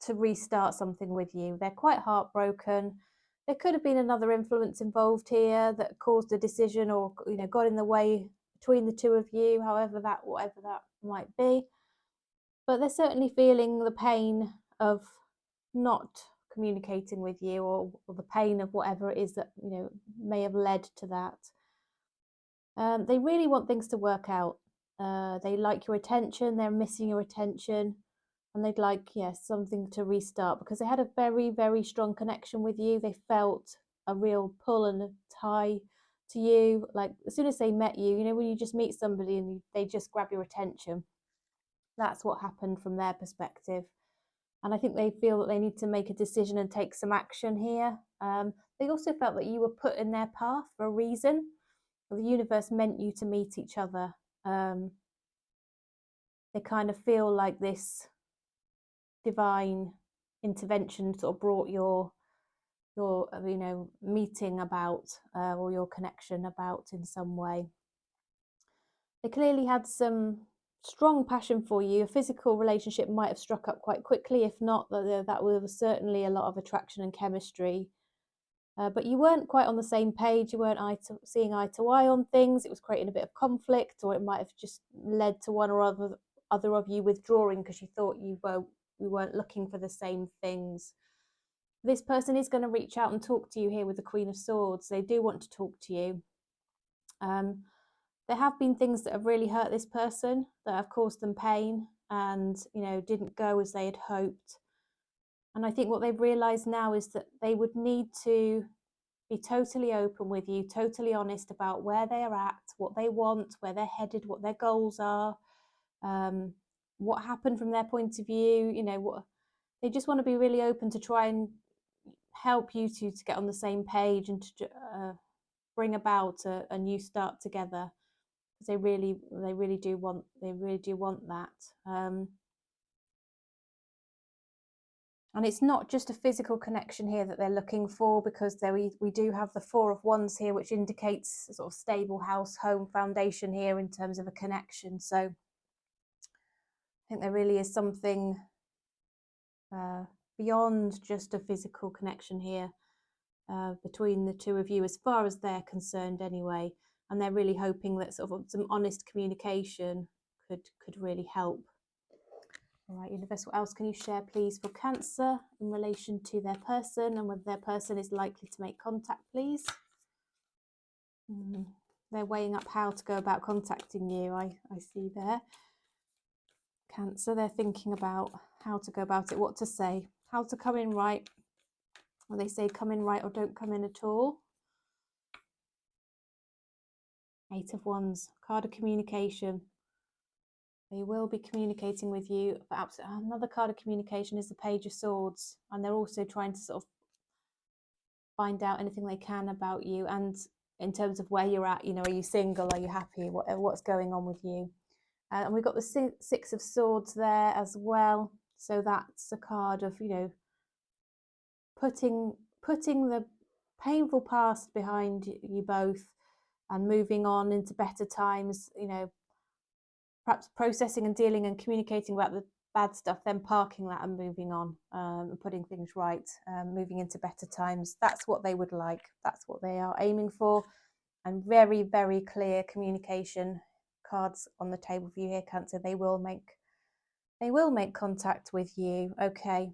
to restart something with you. They're quite heartbroken. There could have been another influence involved here that caused a decision or, you know, got in the way between the two of you, whatever that might be. But they're certainly feeling the pain of not communicating with you, or the pain of whatever it is that, you know, may have led to that. They really want things to work out. They like your attention, they're missing your attention, and they'd like, yes, something to restart because they had a very, very strong connection with you. They felt a real pull and a tie to you. Like as soon as they met you, you know, when you just meet somebody and they just grab your attention. That's what happened from their perspective. And I think they feel that they need to make a decision and take some action here. They also felt that you were put in their path for a reason. The universe meant you to meet each other. They kind of feel like this divine intervention sort of brought your you know, meeting about or your connection about in some way. They clearly had some strong passion for you. A physical relationship might have struck up quite quickly. If not, that was certainly a lot of attraction and chemistry. But you weren't quite on the same page. You weren't seeing eye to eye on things. It was creating a bit of conflict, or it might have just led to one or other of you withdrawing because you thought you weren't looking for the same things. This person is going to reach out and talk to you here with the Queen of Swords. They do want to talk to you. There have been things that have really hurt this person, that have caused them pain and, you know, didn't go as they had hoped. And I think what they've realised now is that they would need to be totally open with you, totally honest about where they are at, what they want, where they're headed, what their goals are, what happened from their point of view. You know, what they just want to be really open to try and help you to get on the same page and to bring about a new start together, because they really do want that. And it's not just a physical connection here that they're looking for, because we do have the Four of Wands here, which indicates a sort of stable house, home, foundation here in terms of a connection. So I think there really is something beyond just a physical connection here between the two of you, as far as they're concerned anyway. And they're really hoping that sort of some honest communication could really help. All right, universe, what else can you share, please, for Cancer in relation to their person and whether their person is likely to make contact, please? They're weighing up how to go about contacting you, I see there. Cancer, they're thinking about how to go about it, what to say, how to come in right, Or they say come in right or don't come in at all. 8 of Wands, card of communication. They will be communicating with you. But another card of communication is the Page of Swords. And they're also trying to sort of find out anything they can about you. And in terms of where you're at, you know, are you single? Are you happy? What's going on with you? And we've got the Six of Swords there as well. So that's a card of, you know, putting the painful past behind you both and moving on into better times, you know, perhaps processing and dealing and communicating about the bad stuff, then parking that and moving on, and putting things right, moving into better times. That's what they would like. That's what they are aiming for. And very, very clear communication cards on the table for you here, Cancer. They will make contact with you. Okay.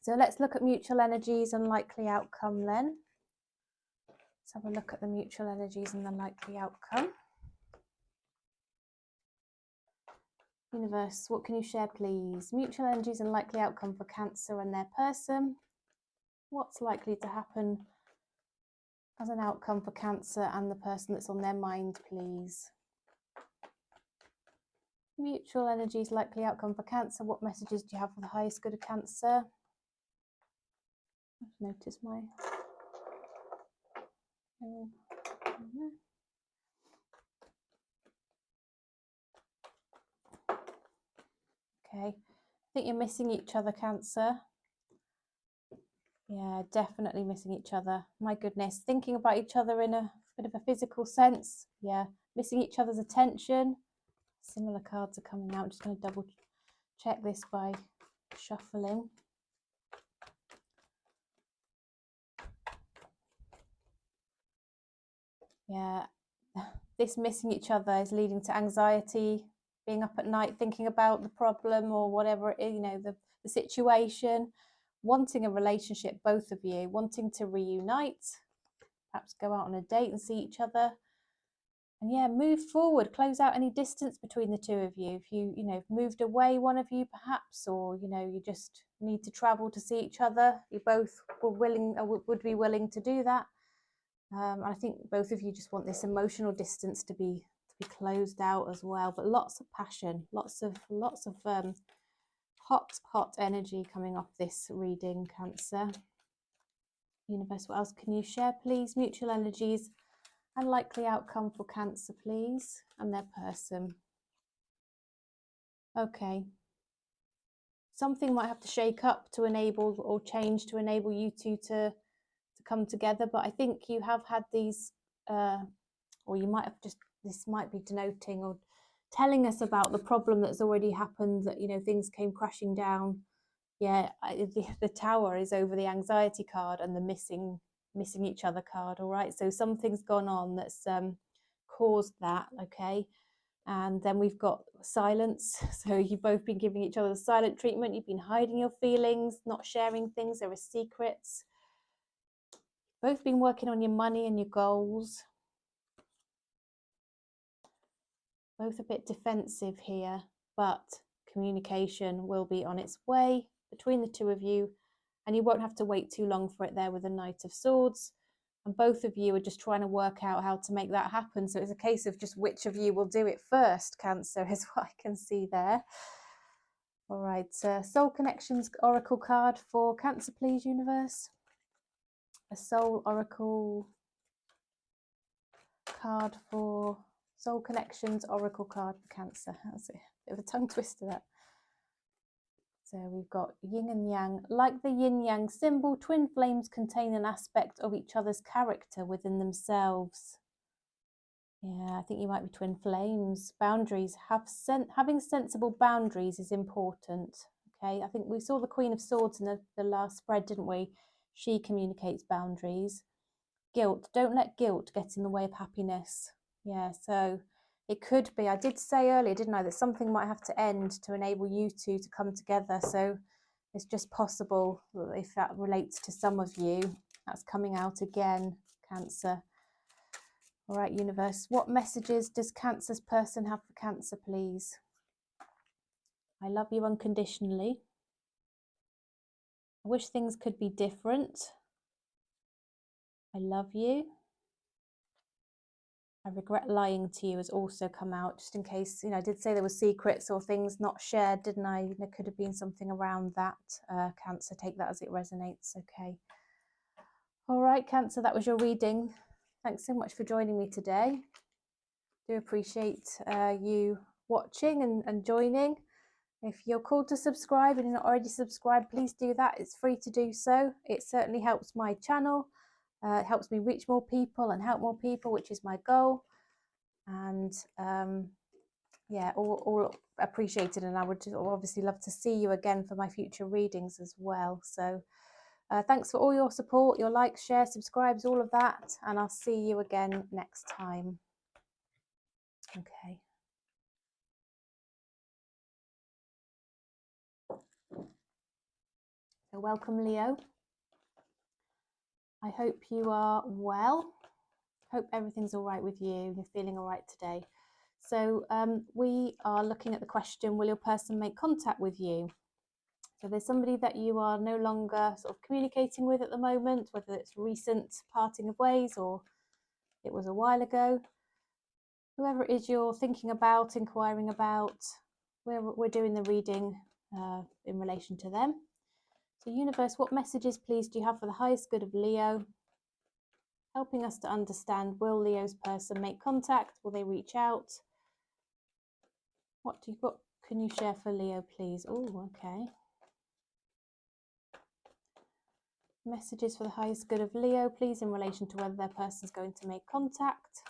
So let's look at mutual energies and likely outcome then. Let's have a look at the mutual energies and the likely outcome. Universe, what can you share, please? Mutual energies and likely outcome for Cancer and their person. What's likely to happen as an outcome for Cancer and the person that's on their mind, please? Mutual energies, likely outcome for Cancer. What messages do you have for the highest good of Cancer? I've noticed my... Okay, I think you're missing each other, Cancer. Yeah, definitely missing each other. My goodness, thinking about each other in a bit of a physical sense. Yeah, missing each other's attention. Similar cards are coming out. I'm just going to double check this by shuffling. Yeah, this missing each other is leading to anxiety, being up at night thinking about the problem or whatever it is, you know, the situation, wanting a relationship, both of you, wanting to reunite, perhaps go out on a date and see each other. And yeah, move forward, close out any distance between the two of you. If you know, moved away, one of you perhaps, or, you know, you just need to travel to see each other. You both were willing, or would be willing to do that. I think both of you just want this emotional distance to be closed out as well. But lots of passion, lots of hot energy coming off this reading, Cancer. Universe, what else can you share, please? Mutual energies and likely outcome for Cancer, please, and their person. Okay. Something might have to shake up to enable, or change to enable you two to come together, but I think you have had these, or you might have just, this might be denoting or telling us about the problem that's already happened, that, you know, things came crashing down. Yeah, the Tower is over the anxiety card and the missing each other card. All right, so something's gone on that's caused that. Okay, and then we've got silence. So you've both been giving each other the silent treatment. You've been hiding your feelings, not sharing things. There are secrets. Both been working on your money and your goals. Both a bit defensive here, but communication will be on its way between the two of you, and you won't have to wait too long for it there with the Knight of Swords. And both of you are just trying to work out how to make that happen. So it's a case of just which of you will do it first, Cancer, is what I can see there. All right, Soul Connections Oracle card for Cancer, please, Universe. A Soul Oracle card for Soul Connections Oracle card for Cancer. That's a bit of a tongue twister, that. So we've got yin and yang. Like the yin-yang symbol, twin flames contain an aspect of each other's character within themselves. Yeah, I think you might be twin flames. Boundaries. Having sensible boundaries is important. Okay, I think we saw the Queen of Swords in the last spread, didn't we? She communicates boundaries. Guilt. Don't let guilt get in the way of happiness. Yeah, so it could be, I did say earlier, didn't I, that something might have to end to enable you two to come together. So it's just possible, if that relates to some of you, that's coming out again, Cancer. All right, Universe, what messages does Cancer's person have for Cancer, please? I love you unconditionally. I wish things could be different. I love you. I regret lying to you has also come out, just in case, I did say there were secrets or things not shared, didn't I? There could have been something around that. Cancer, take that as it resonates, okay. All right, Cancer, that was your reading. Thanks so much for joining me today. Do appreciate you watching and joining. If you're called to subscribe and you're not already subscribed, please do that. It's free to do so. It certainly helps my channel. It helps me reach more people and help more people, which is my goal. And yeah, all appreciated. And I would obviously love to see you again for my future readings as well. So thanks for all your support, your likes, shares, subscribes, all of that. And I'll see you again next time. Okay. So welcome, Leo. I hope you are well. Hope everything's all right with you. You're feeling all right today. So we are looking at the question, will your person make contact with you? So there's somebody that you are no longer sort of communicating with at the moment, whether it's recent parting of ways or it was a while ago. Whoever it is you're thinking about, inquiring about, we're doing the reading in relation to them. So universe, what messages, please, do you have for the highest good of Leo? Helping us to understand, will Leo's person make contact? Will they reach out? What can you share for Leo, please? Oh, okay. Messages for the highest good of Leo, please, in relation to whether their person is going to make contact.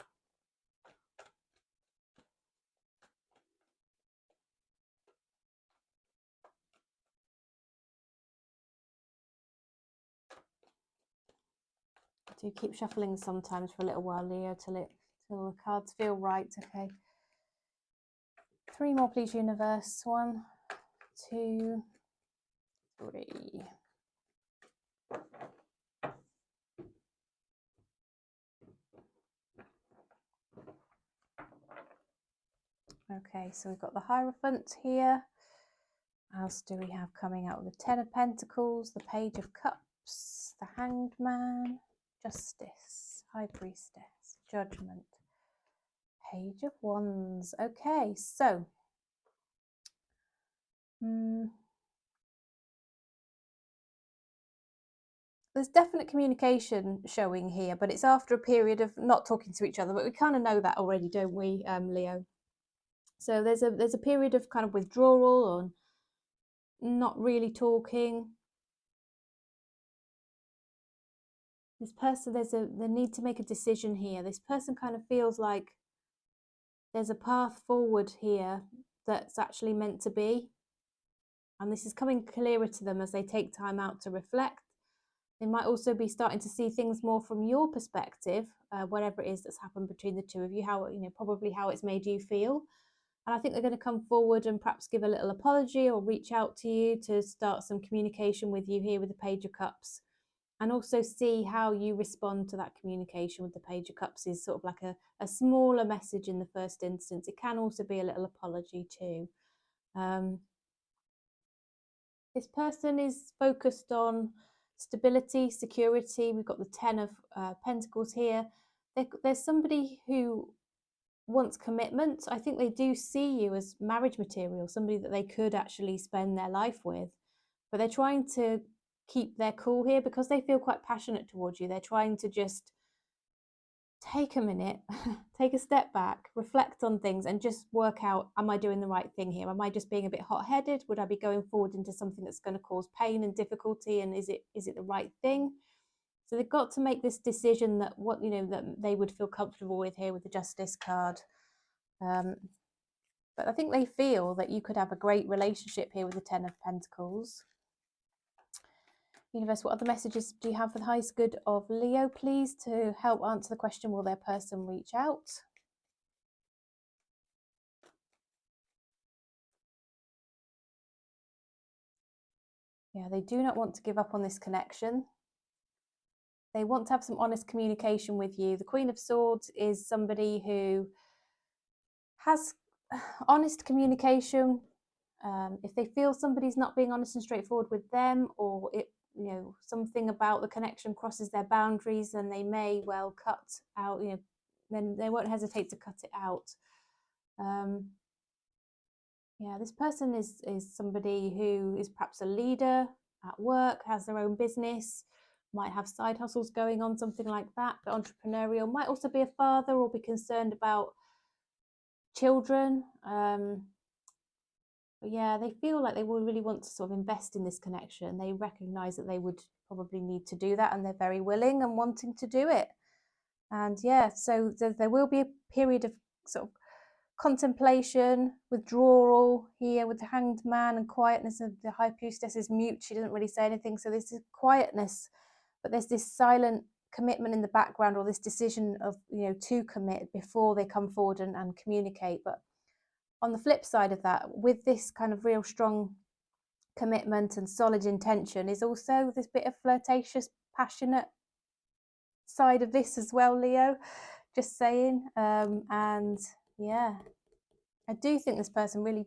Do keep shuffling sometimes for a little while, Leo, till the cards feel right. Okay. 3 more, please, universe. 1, 2, 3. Okay, so we've got the Hierophant here. What else do we have coming out? The 10 of Pentacles, the Page of Cups, the Hanged Man, Justice, High Priestess, Judgment, Page of Wands. Okay, so there's definite communication showing here, but it's after a period of not talking to each other. But we kind of know that already, don't we, Leo? So there's a period of kind of withdrawal or not really talking. This person, there's the need to make a decision here. This person kind of feels like there's a path forward here that's actually meant to be. And this is coming clearer to them as they take time out to reflect. They might also be starting to see things more from your perspective, whatever it is that's happened between the two of you, how, probably how it's made you feel. And I think they're going to come forward and perhaps give a little apology or reach out to you to start some communication with you here with the Page of Cups. And also see how you respond to that communication with the Page of Cups is sort of like a smaller message in the first instance. It can also be a little apology too. This person is focused on stability, security. We've got the 10 of Pentacles here. There's somebody who wants commitment. I think they do see you as marriage material, somebody that they could actually spend their life with. But they're trying to keep their cool here because they feel quite passionate towards you. They're trying to just take a minute, take a step back, reflect on things and just work out, am I doing the right thing here? Am I just being a bit hot-headed? Would I be going forward into something that's going to cause pain and difficulty? And is it the right thing? So they've got to make this decision that that they would feel comfortable with here with the Justice card. But I think they feel that you could have a great relationship here with the 10 of Pentacles. Universe, what other messages do you have for the highest good of Leo, please, to help answer the question, will their person reach out? Yeah, they do not want to give up on this connection. They want to have some honest communication with you. The Queen of Swords is somebody who has honest communication. If they feel somebody's not being honest and straightforward with them, or you know, something about the connection crosses their boundaries, and they may well cut out, you know, then they won't hesitate to cut it out. Yeah, this person is somebody who is perhaps a leader at work, has their own business, might have side hustles going on, something like that, but entrepreneurial, might also be a father or be concerned about children. But yeah, they feel like they will really want to sort of invest in this connection. They recognize that they would probably need to do that, and they're very willing and wanting to do it. And yeah, so there will be a period of sort of contemplation, withdrawal here with the Hanged Man, and quietness. Of the High Priestess is mute. She doesn't really say anything. So this is quietness, but there's this silent commitment in the background, or this decision of, you know, to commit before they come forward and communicate. But on the flip side of that, with this kind of real strong commitment and solid intention, is also this bit of flirtatious, passionate side of this as well, Leo. Just saying. And yeah, I do think this person really,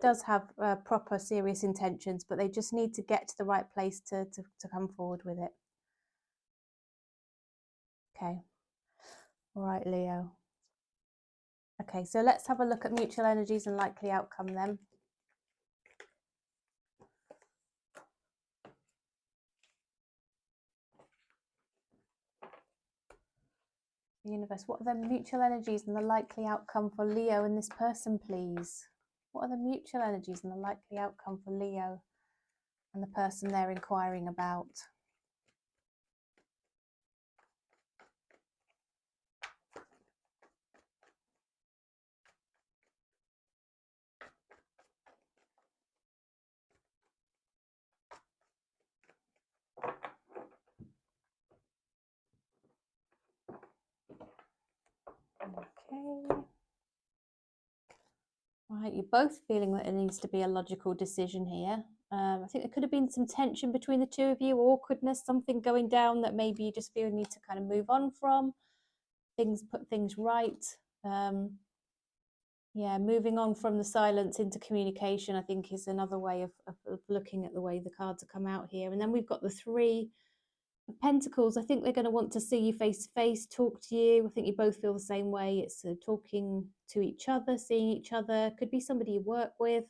does have proper serious intentions, but they just need to get to the right place to come forward with it. Okay. All right, Leo. Okay, so let's have a look at mutual energies and likely outcome then. The universe, what are the mutual energies and the likely outcome for Leo and this person, please? What are the mutual energies and the likely outcome for Leo and the person they're inquiring about? Okay. Right, you're both feeling that it needs to be a logical decision here. I think there could have been some tension between the two of you, awkwardness, something going down that maybe you just feel you need to kind of move on from, put things right. Yeah, moving on from the silence into communication, I think, is another way of looking at the way the cards have come out here. And then we've got the Three of Pentacles. I think they're going to want to see you face to face, talk to you. I think you both feel the same way. It's talking to each other, seeing each other. Could be somebody you work with,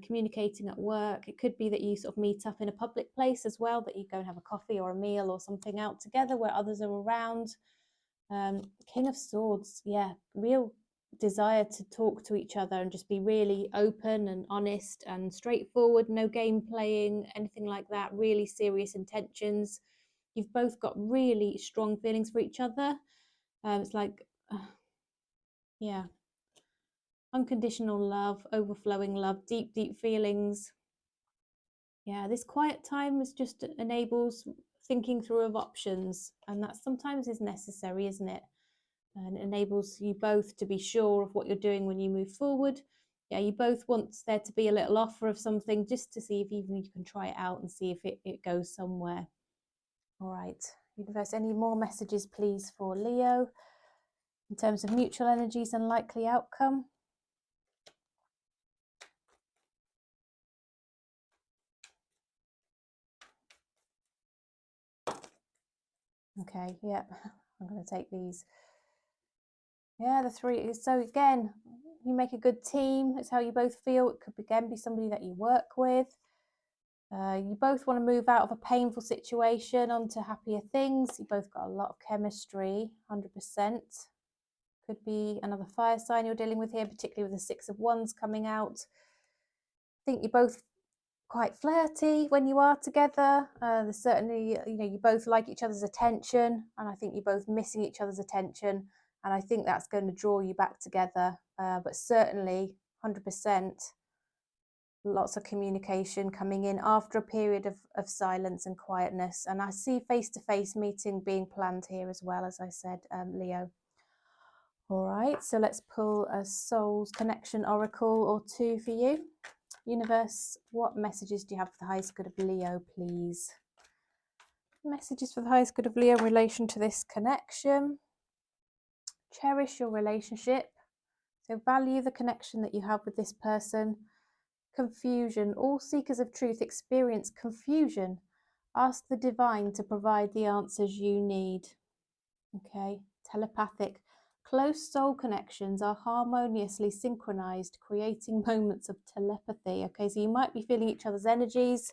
communicating at work. It could be that you sort of meet up in a public place as well, that you go and have a coffee or a meal or something out together where others are around. King of Swords, yeah, real desire to talk to each other and just be really open and honest and straightforward, no game playing, anything like that, really serious intentions. You've both got really strong feelings for each other. It's like, yeah, unconditional love, overflowing love, deep, deep feelings. Yeah, this quiet time just enables thinking through of options, and that sometimes is necessary, isn't it? And it enables you both to be sure of what you're doing when you move forward. Yeah, you both want there to be a little offer of something, just to see if even you can try it out and see if it goes somewhere. All right, universe, any more messages please for Leo in terms of mutual energies and likely outcome? Okay, yeah, I'm going to take these. Yeah, the Three. So again, you make a good team. It's how you both feel. It could again be somebody that you work with. You both want to move out of a painful situation onto happier things. You both got a lot of chemistry, 100%. Could be another fire sign you're dealing with here, particularly with the Six of Wands coming out. I think you're both quite flirty when you are together. There's certainly, you know, you both like each other's attention, and I think you're both missing each other's attention, and I think that's going to draw you back together. But certainly 100%, lots of communication coming in after a period of silence and quietness. And I see face-to-face meeting being planned here as well, as I said, Leo. All right, so let's pull a Soul's Connection Oracle or two for you. Universe, what messages do you have for the highest good of Leo, please? Messages for the highest good of Leo in relation to this connection. Cherish your relationship. So value the connection that you have with this person. confusion. All seekers of truth experience confusion. Ask the divine to provide the answers you need. Okay, telepathic. Close soul connections are harmoniously synchronized, creating moments of telepathy. Okay, so you might be feeling each other's energies,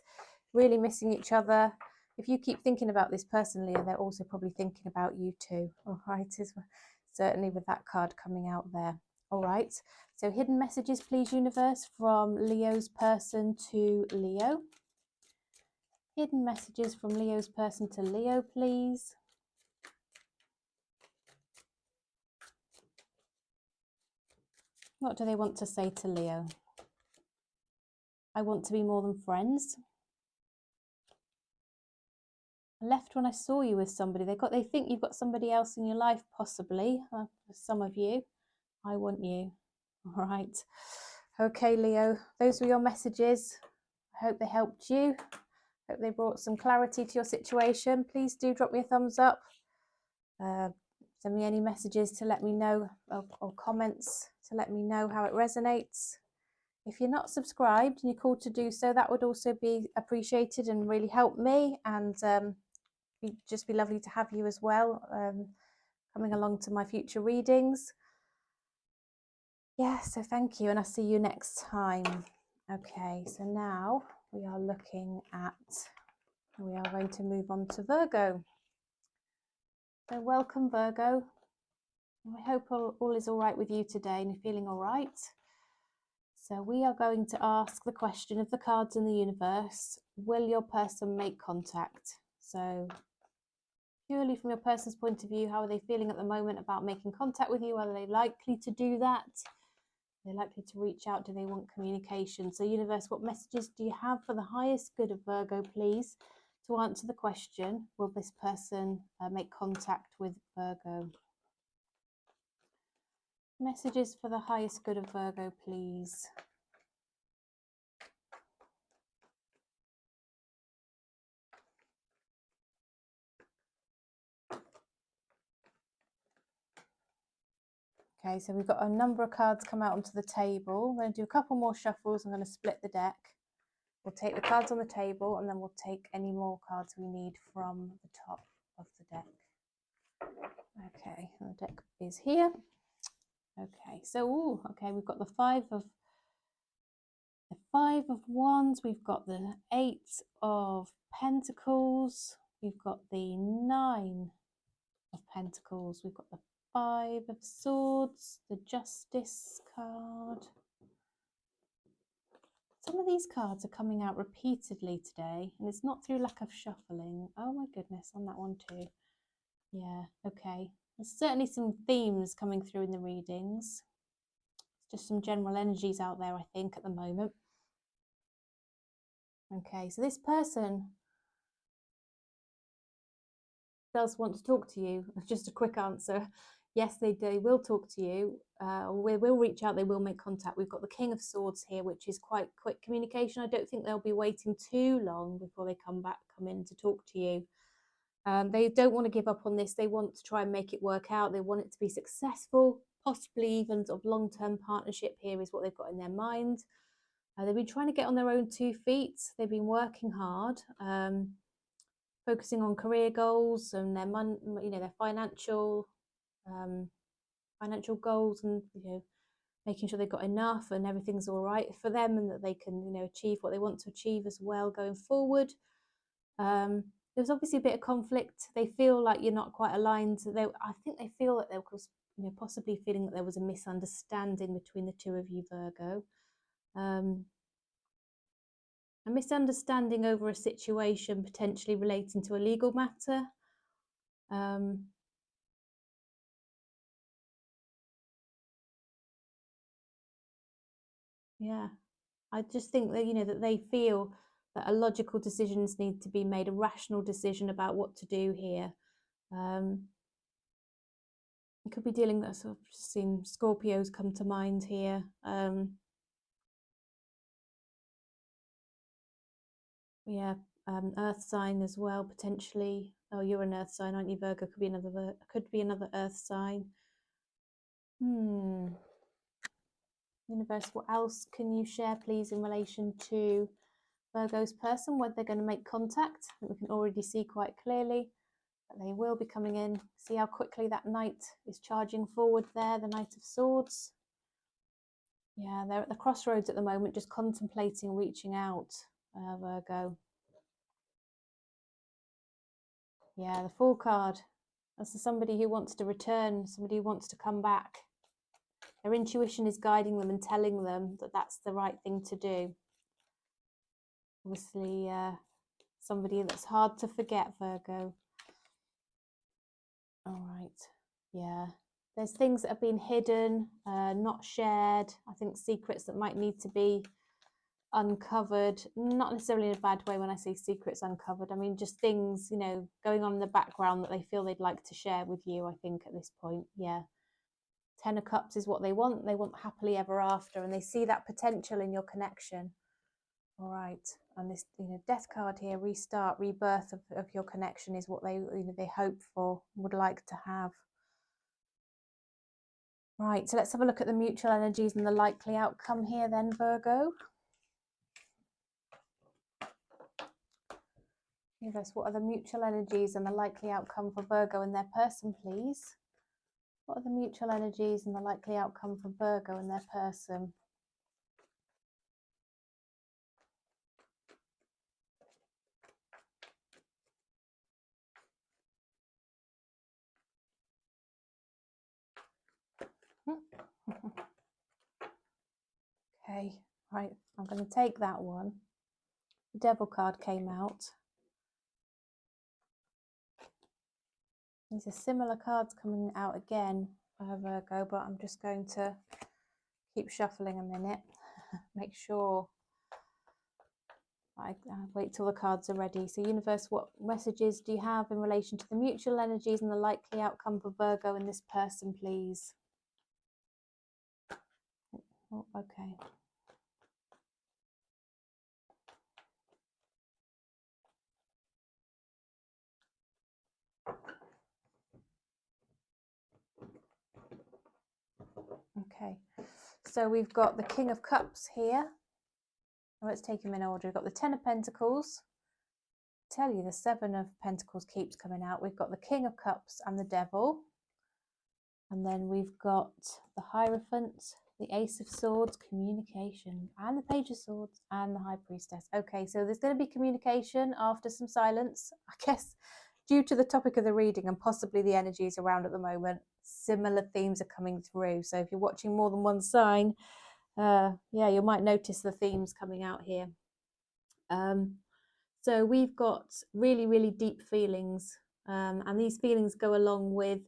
really missing each other. If you keep thinking about this person, Leo, they're also probably thinking about you too. All right, certainly with that card coming out there. All right, so hidden messages, please, universe, from Leo's person to Leo. Hidden messages from Leo's person to Leo, please. What do they want to say to Leo? I want to be more than friends. I left when I saw you with somebody. They think you've got somebody else in your life, possibly. For some of you. I want you. All right. Okay, Leo, those were your messages. I hope they helped you. Hope they brought some clarity to your situation. Please do drop me a thumbs up. Send me any messages to let me know, or comments to let me know how it resonates. If you're not subscribed and you're called to do so, that would also be appreciated and really help me, and just be lovely to have you as well, coming along to my future readings. Yeah, so thank you, and I'll see you next time. Okay, so now we are going to move on to Virgo. So welcome, Virgo. I hope all is all right with you today and you're feeling all right. So we are going to ask the question of the cards in the universe: will your person make contact? So purely from your person's point of view, how are they feeling at the moment about making contact with you? Are they likely to do that? Are they likely to reach out? Do they want communication? So universe, what messages do you have for the highest good of Virgo, please, to answer the question, will this person make contact with Virgo? Messages for the highest good of Virgo, please. Okay, so we've got a number of cards come out onto the table. I'm going to do a couple more shuffles. I'm going to split the deck. We'll take the cards on the table and then we'll take any more cards we need from the top of the deck. Okay, the deck is here. Okay, so we've got the five of wands, we've got the 8 of pentacles, we've got the 9 of pentacles, we've got the 5 of swords, the justice card. Some of these cards are coming out repeatedly today, and it's not through lack of shuffling. Oh my goodness, on that one too. Yeah, okay. There's certainly some themes coming through in the readings. Just some general energies out there, I think, at the moment. Okay, so this person does want to talk to you. Just a quick answer. Yes, they will talk to you. We will reach out. They will make contact. We've got the King of Swords here, which is quite quick communication. I don't think they'll be waiting too long before they come in to talk to you. They don't want to give up on this. They want to try and make it work out. They want it to be successful, possibly even sort of long-term partnership here is what they've got in their mind. They've been trying to get on their own 2 feet. They've been working hard, focusing on career goals and their their financial goals, and making sure they've got enough and everything's all right for them, and that they can achieve what they want to achieve as well going forward. There's obviously a bit of conflict. They feel like you're not quite aligned. I think they feel that there was possibly feeling that there was a misunderstanding between the two of you, Virgo. A misunderstanding over a situation potentially relating to a legal matter. Yeah, I just think that that they feel that a logical decisions need to be made, a rational decision about what to do here. It could be dealing that sort of seen Scorpios come to mind here. Yeah, earth sign as well potentially. Oh, you're an earth sign, aren't you, Virgo? Could be another earth sign. Universe, what else can you share, please, in relation to Virgo's person, whether they're going to make contact? We can already see quite clearly that they will be coming in. See how quickly that knight is charging forward there, the Knight of Swords. Yeah, they're at the crossroads at the moment, just contemplating reaching out, Virgo. Yeah, the Fool card. That's somebody who wants to return, somebody who wants to come back. Their intuition is guiding them and telling them that that's the right thing to do. Obviously, somebody that's hard to forget, Virgo. All right. Yeah. There's things that have been hidden, not shared. I think secrets that might need to be uncovered, not necessarily in a bad way when I say secrets uncovered. I mean, just things, you know, going on in the background that they feel they'd like to share with you, I think, at this point. Yeah. Ten of Cups is what they want. They want happily ever after, and they see that potential in your connection. All right. And this, you know, Death card here, restart, rebirth of your connection is what they, you know, they hope for, would like to have. Right, so let's have a look at the mutual energies and the likely outcome here then, Virgo. Universe, what are the mutual energies and the likely outcome for Virgo and their person, please? What are the mutual energies and the likely outcome for Virgo and their person? Okay, right, I'm going to take that one. The Devil card came out. These are similar cards coming out again, Virgo, but I'm just going to keep shuffling a minute. Make sure I wait till the cards are ready. So universe, what messages do you have in relation to the mutual energies and the likely outcome for Virgo and this person, please? Oh, okay. Okay, so we've got the King of Cups here. Let's take them in order. We've got the Ten of Pentacles. I tell you, the Seven of Pentacles keeps coming out. We've got the King of Cups and the Devil. And then we've got the Hierophant, the Ace of Swords, communication, and the Page of Swords, and the High Priestess. Okay, so there's going to be communication after some silence, I guess, due to the topic of the reading and possibly the energies around at the moment. Similar themes are coming through. So if you're watching more than one sign, yeah, you might notice the themes coming out here. So we've got really, really deep feelings, and these feelings go along with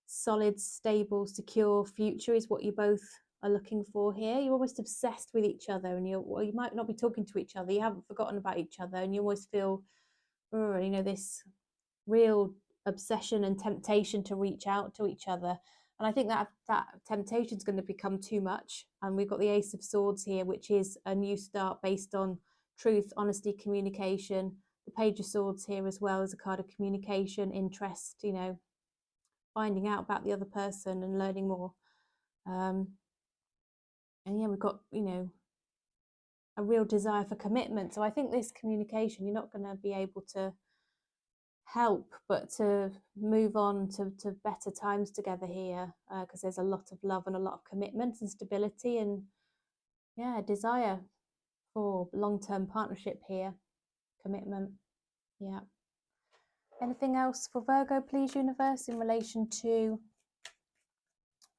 solid, stable, secure future is what you both are looking for here. You're almost obsessed with each other, and you might not be talking to each other. You haven't forgotten about each other, and you always feel, you know, this real obsession and temptation to reach out to each other. And I think that temptation is going to become too much. And we've got the Ace of Swords here, which is a new start based on truth, honesty, communication. The Page of Swords here as well as a card of communication, interest, you know, finding out about the other person and learning more. And yeah, we've got, you know, a real desire for commitment. So I think this communication, you're not going to be able to help but to move on to better times together here, because there's a lot of love and a lot of commitment and stability and, yeah, desire for long-term partnership here, commitment. Yeah. Anything else for Virgo, please, universe, in relation to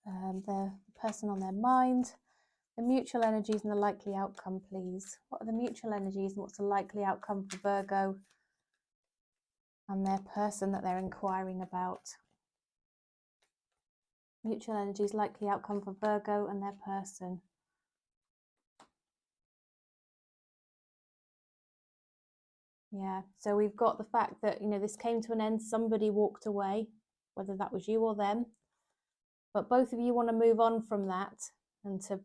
the person on their mind, the mutual energies and the likely outcome, please? What are the mutual energies and what's the likely outcome for Virgo and their person that they're inquiring about? Mutual energies, likely outcome for Virgo and their person. Yeah, so we've got the fact that, you know, this came to an end, somebody walked away, whether that was you or them, but both of you want to move on from that and to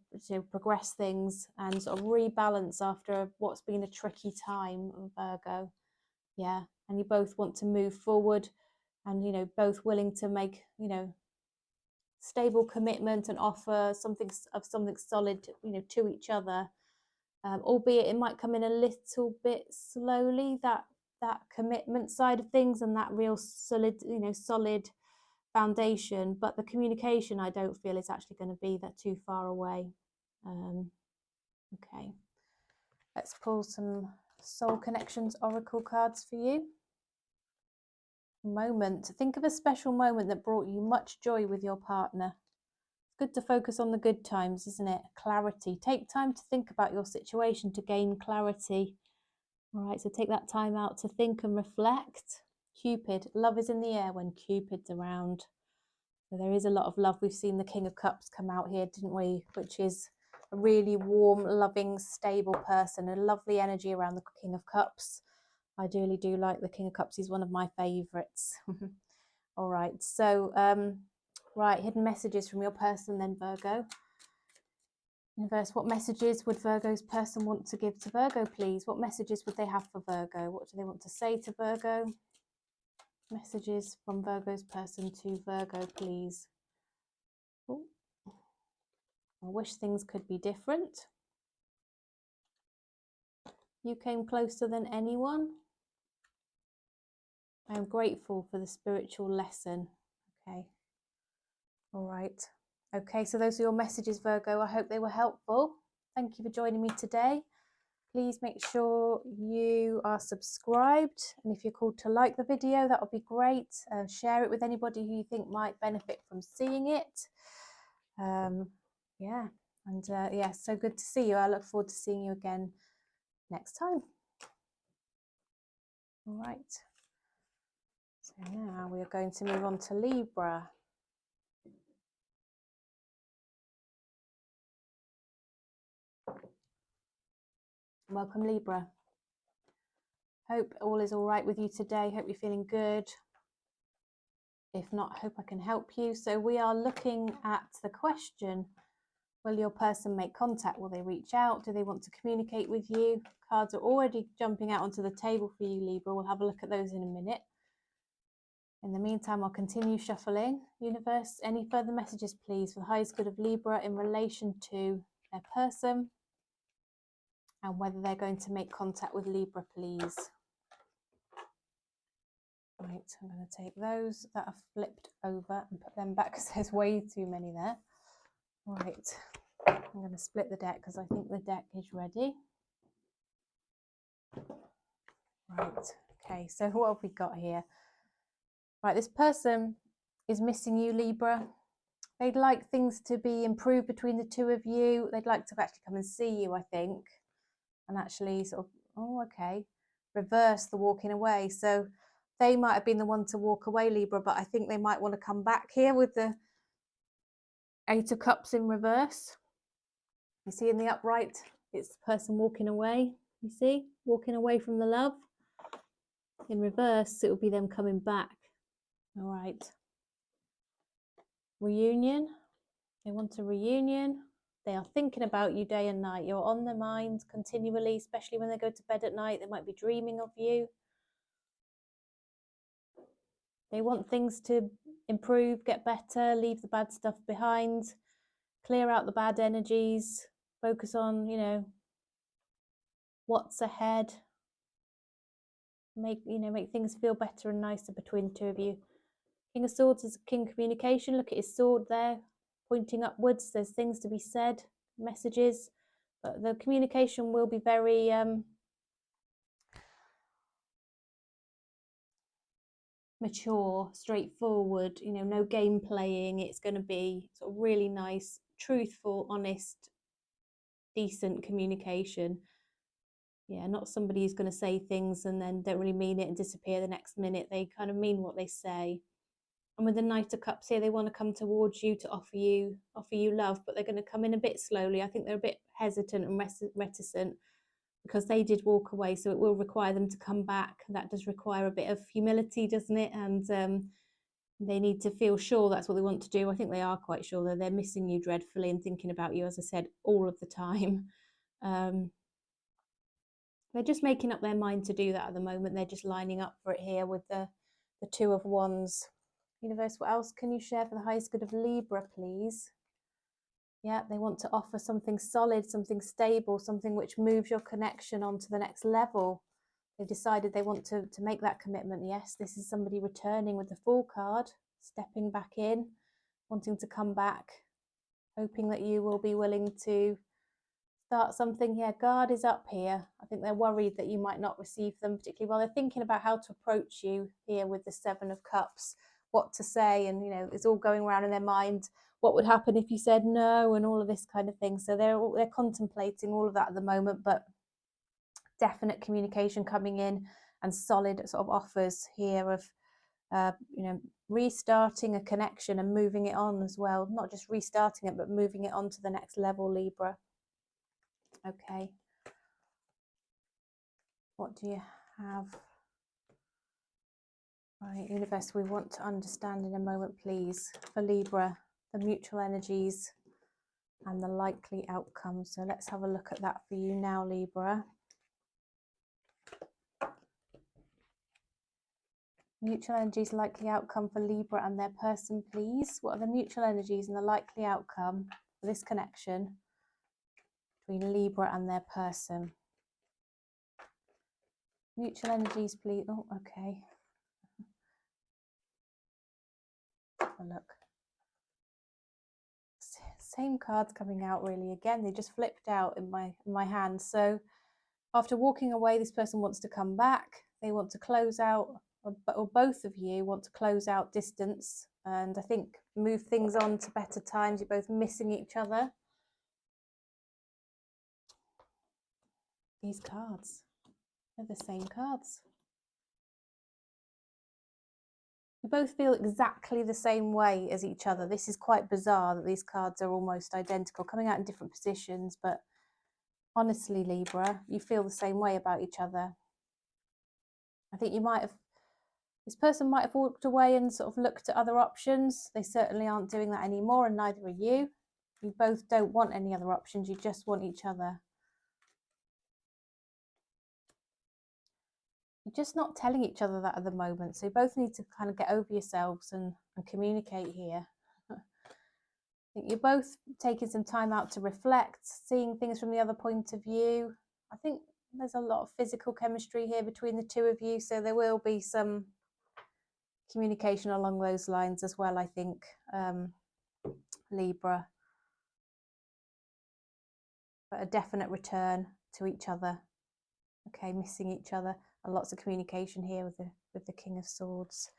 progress things and sort of rebalance after what's been a tricky time, Virgo. Yeah, and you both want to move forward and, you know, both willing to make, you know, stable commitment and offer something solid, to each other. Albeit it might come in a little bit slowly, that commitment side of things and that real solid foundation. But the communication, I don't feel is actually going to be that too far away. Okay, let's pull some Soul Connections Oracle cards for you. Moment. Think of a special moment that brought you much joy with your partner. It's good to focus on the good times, isn't it? Clarity. Take time to think about your situation to gain clarity. All right, so take that time out to think and reflect. Cupid. Love is in the air when Cupid's around. So there is a lot of love. We've seen the King of Cups come out here, didn't we? Which is a really warm, loving, stable person. A lovely energy around the King of Cups. I really do like the King of Cups. He's one of my favourites. All right, so, right, hidden messages from your person then, Virgo. Universe, what messages would Virgo's person want to give to Virgo, please? What messages would they have for Virgo? What do they want to say to Virgo? Messages from Virgo's person to Virgo, please. Ooh. I wish things could be different. You came closer than anyone. I am grateful for the spiritual lesson. Okay. All right. Okay, so those are your messages, Virgo. I hope they were helpful. Thank you for joining me today. Please make sure you are subscribed. And if you're called to like the video, that would be great. Share it with anybody who you think might benefit from seeing it. Yeah. And yeah, so good to see you. I look forward to seeing you again next time. All right. So now we are going to move on to Libra. Welcome, Libra. Hope all is all right with you today. Hope you're feeling good. If not, hope I can help you. So we are looking at the question, will your person make contact? Will they reach out? Do they want to communicate with you? Cards are already jumping out onto the table for you, Libra. We'll have a look at those in a minute. In the meantime, I'll continue shuffling. Universe, any further messages, please, for the highest good of Libra in relation to their person and whether they're going to make contact with Libra, please. Right, I'm going to take those that are flipped over and put them back because there's way too many there. Right, I'm going to split the deck because I think the deck is ready. Right, okay, so what have we got here? Right, this person is missing you, Libra. They'd like things to be improved between the two of you. They'd like to actually come and see you, I think, and actually sort of, oh, okay, reverse the walking away. So they might have been the one to walk away, Libra, but I think they might want to come back here with the Eight of Cups in reverse. You see in the upright, it's the person walking away. You see, walking away from the love. In reverse, it will be them coming back. All right. Reunion. They want a reunion. They are thinking about you day and night. You're on their mind continually, especially when they go to bed at night. They might be dreaming of you. They want things to improve, get better, leave the bad stuff behind, clear out the bad energies, focus on, what's ahead. Make things feel better and nicer between the two of you. King of Swords is King communication. Look at his sword there, pointing upwards. There's things to be said, messages, but the communication will be very mature, straightforward, no game playing. It's going to be sort of really nice, truthful, honest, decent communication. Yeah, not somebody who's going to say things and then don't really mean it and disappear the next minute. They kind of mean what they say. And with the Knight of Cups here, they want to come towards you to offer you love, but they're going to come in a bit slowly. I think they're a bit hesitant and reticent because they did walk away, so it will require them to come back. That does require a bit of humility, doesn't it? And they need to feel sure that's what they want to do. I think they are quite sure that they're missing you dreadfully and thinking about you, as I said, all of the time. They're just making up their mind to do that at the moment. They're just lining up for it here with the Two of Wands Universe, what else can you share for the highest good of Libra, please? Yeah, they want to offer something solid, something stable, something which moves your connection on to the next level. They've decided they want to make that commitment. Yes, this is somebody returning with the Fool card, stepping back in, wanting to come back, hoping that you will be willing to start something here. Guard is up here. I think they're worried that you might not receive them particularly well. They're thinking about how to approach you here with the Seven of Cups, what to say, and it's all going around in their mind. What would happen if you said no, and all of this kind of thing. So they're contemplating all of that at the moment, but definite communication coming in and solid sort of offers here of restarting a connection and moving it on as well. Not just restarting it, but moving it on to the next level, Libra. Okay. What do you have? Right, Universe, we want to understand in a moment, please, for Libra, the mutual energies and the likely outcome. So let's have a look at that for you now, Libra. Mutual energies, likely outcome for Libra and their person, please. What are the mutual energies and the likely outcome for this connection between Libra and their person? Mutual energies, please. Oh, okay. Have a look. Same cards coming out really again. They just flipped out in my hand. So after walking away, this person wants to come back. They want to close out, or both of you want to close out distance and I think move things on to better times. You're both missing each other. These cards, they're the same cards. You both feel exactly the same way as each other. This is quite bizarre that these cards are almost identical, coming out in different positions, but honestly, Libra, you feel the same way about each other. I think this person might have walked away and sort of looked at other options. They certainly aren't doing that anymore, and neither are you. You both don't want any other options, you just want each other. You're just not telling each other that at the moment, so you both need to kind of get over yourselves and communicate here. I think you're both taking some time out to reflect, seeing things from the other point of view. I think there's a lot of physical chemistry here between the two of you, so there will be some communication along those lines as well, I think, Libra. But a definite return to each other. Okay, missing each other, and lots of communication here with the King of Swords.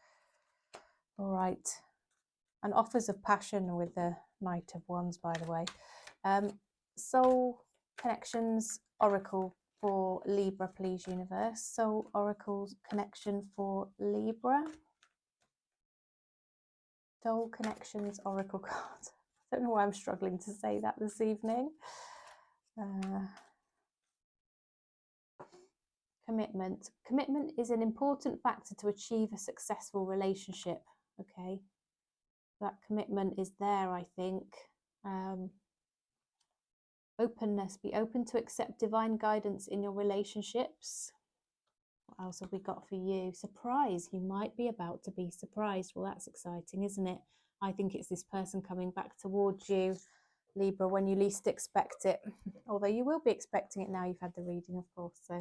All right, and offers of passion with the Knight of Wands, by the way. Soul Connections Oracle for Libra, please, Universe. Soul Oracle's connection for Libra. Soul Connections Oracle card. I don't know why I'm struggling to say that this evening. Commitment. Commitment is an important factor to achieve a successful relationship. Okay, that commitment is there, I think. Openness. Be open to accept divine guidance in your relationships. What else have we got for you? Surprise. You might be about to be surprised. Well, that's exciting, isn't it? I think it's this person coming back towards you, Libra, when you least expect it. Although you will be expecting it now. You've had the reading, of course, so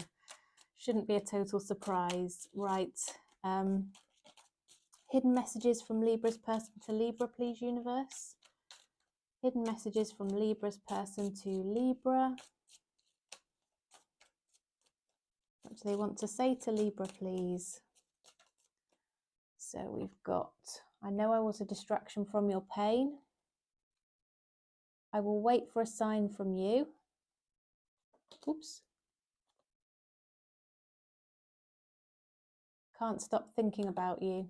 shouldn't be a total surprise. Right. Hidden messages from Libra's person to Libra, please, Universe. Hidden messages from Libra's person to Libra. What do they want to say to Libra, please? So we've got, I know I was a distraction from your pain. I will wait for a sign from you. Oops. Can't stop thinking about you.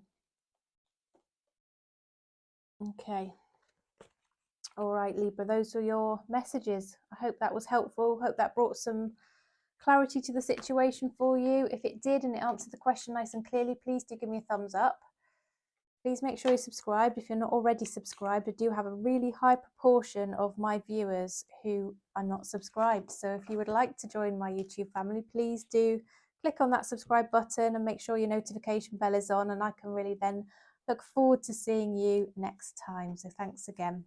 Okay. All right, Libra, those are your messages. I hope that was helpful. Hope that brought some clarity to the situation for you. If it did and it answered the question nice and clearly, please do give me a thumbs up. Please make sure you're subscribed. If you're not already subscribed, I do have a really high proportion of my viewers who are not subscribed. So if you would like to join my YouTube family, please do click on that subscribe button and make sure your notification bell is on, and I can really then Look forward to seeing you next time. So thanks again.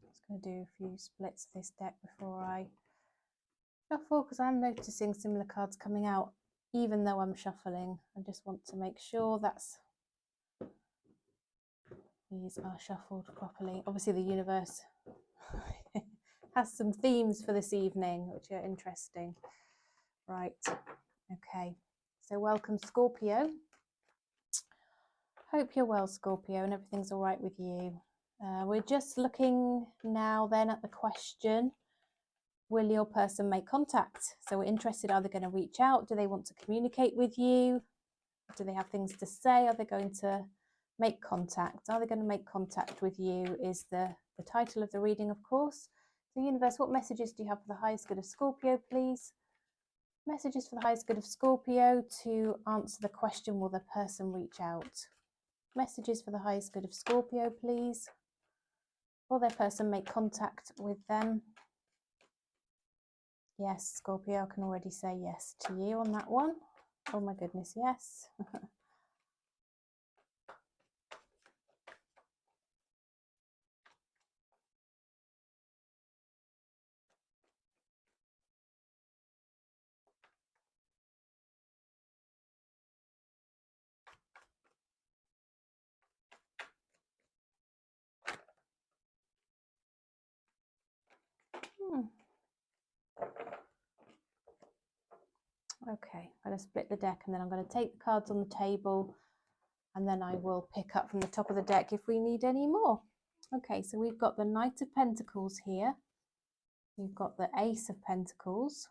Just going to do a few splits of this deck before I shuffle, because I'm noticing similar cards coming out even though I'm shuffling. I just want to make sure these are shuffled properly. Obviously the universe has some themes for this evening which are interesting. Right, okay, so welcome Scorpio. Hope you're well, Scorpio, and everything's all right with you. We're just looking now then at the question, will your person make contact? So we're interested, are they going to reach out? Do they want to communicate with you? Do they have things to say? Are they going to make contact? Are they going to make contact with you is the title of the reading, of course. So universe, what messages do you have for the highest good of Scorpio, please? Messages for the highest good of Scorpio to answer the question, will the person reach out? Messages for the highest good of Scorpio, please. Will their person make contact with them? Yes, Scorpio, I can already say yes to you on that one. Oh my goodness, yes. Okay, I'm going to split the deck and then I'm going to take the cards on the table and then I will pick up from the top of the deck if we need any more. Okay, so we've got the Knight of Pentacles here. We've got the Ace of Pentacles.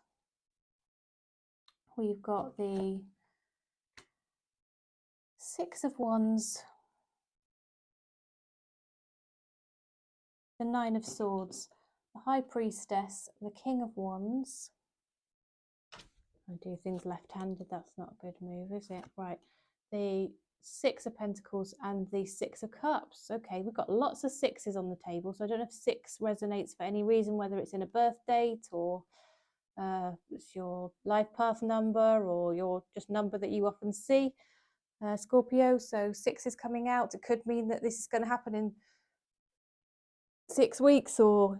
We've got the Six of Wands. The Nine of Swords. The High Priestess. The King of Wands. I do things left-handed, that's not a good move, is it? Right, the Six of Pentacles and the Six of Cups. Okay, we've got lots of sixes on the table, so I don't know if six resonates for any reason, whether it's in a birth date or it's your life path number or your just number that you often see, Scorpio. So six is coming out. It could mean that this is going to happen in 6 weeks or,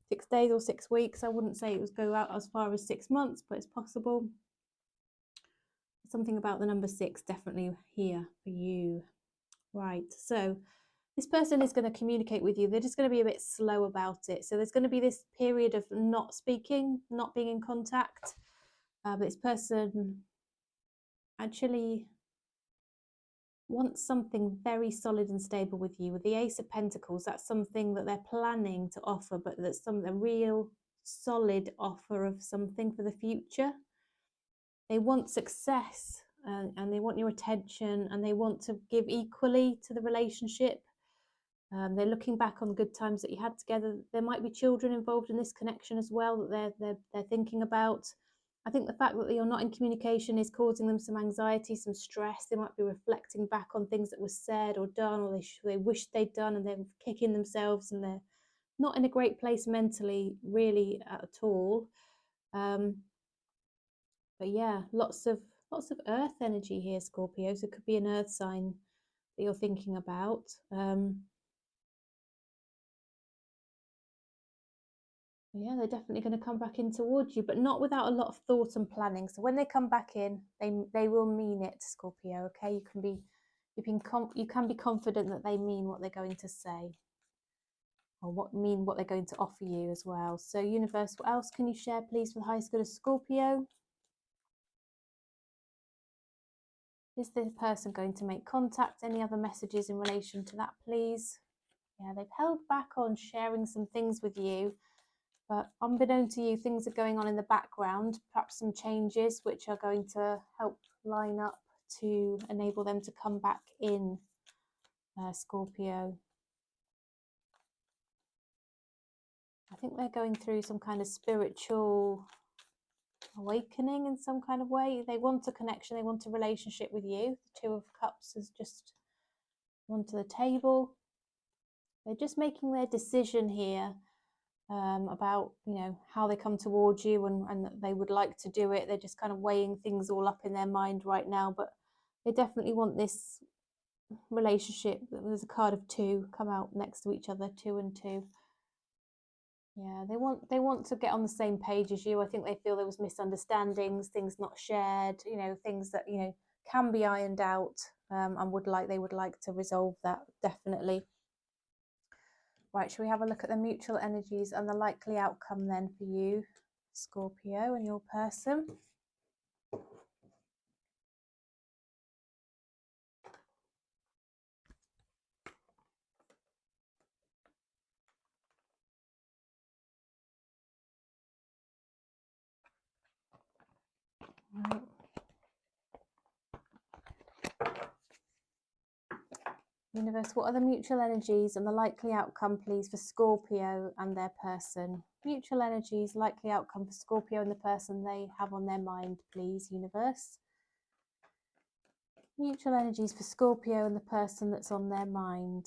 6 days or 6 weeks. I wouldn't say it would go out as far as 6 months, but it's possible. Something about the number 6 definitely here for you. Right, so this person is going to communicate with you. They're just going to be a bit slow about it. So there's going to be this period of not speaking, not being in contact. But this person actually wants something very solid and stable with you. With the Ace of Pentacles, that's something that they're planning to offer, but that's a real solid offer of something for the future. They want success and they want your attention and they want to give equally to the relationship. They're looking back on the good times that you had together. There might be children involved in this connection as well that they're thinking about. I think the fact that you're not in communication is causing them some anxiety, some stress. They might be reflecting back on things that were said or done, or they wish they'd done, and they're kicking themselves, and they're not in a great place mentally, really at all. But yeah, lots of earth energy here, Scorpio. So it could be an earth sign that you're thinking about. Yeah, they're definitely going to come back in towards you, but not without a lot of thought and planning. So when they come back in, they will mean it, Scorpio. Okay, you can be confident that they mean what they're going to say, or what they're going to offer you as well. So universe, what else can you share, please, for the highest good of Scorpio? Is this person going to make contact? Any other messages in relation to that, please? Yeah, they've held back on sharing some things with you, but unbeknown to you, things are going on in the background, perhaps some changes which are going to help line up to enable them to come back in, Scorpio. I think they're going through some kind of spiritual awakening in some kind of way. They want a connection, they want a relationship with you. The Two of Cups has just gone to the table. They're just making their decision here about, you know, how they come towards you and that they would like to do it. They're just kind of weighing things all up in their mind right now, but they definitely want this relationship. There's a card of 2 come out next to each other, 2 and 2. Yeah, they want to get on the same page as you. I think they feel there was misunderstandings, things not shared, you know, things that, you know, can be ironed out, and they would like to resolve that, definitely. Right, shall we have a look at the mutual energies and the likely outcome then for you, Scorpio, and your person? Right. Universe, what are the mutual energies and the likely outcome, please, for Scorpio and their person? Mutual energies, likely outcome for Scorpio and the person they have on their mind, please, Universe. Mutual energies for Scorpio and the person that's on their mind.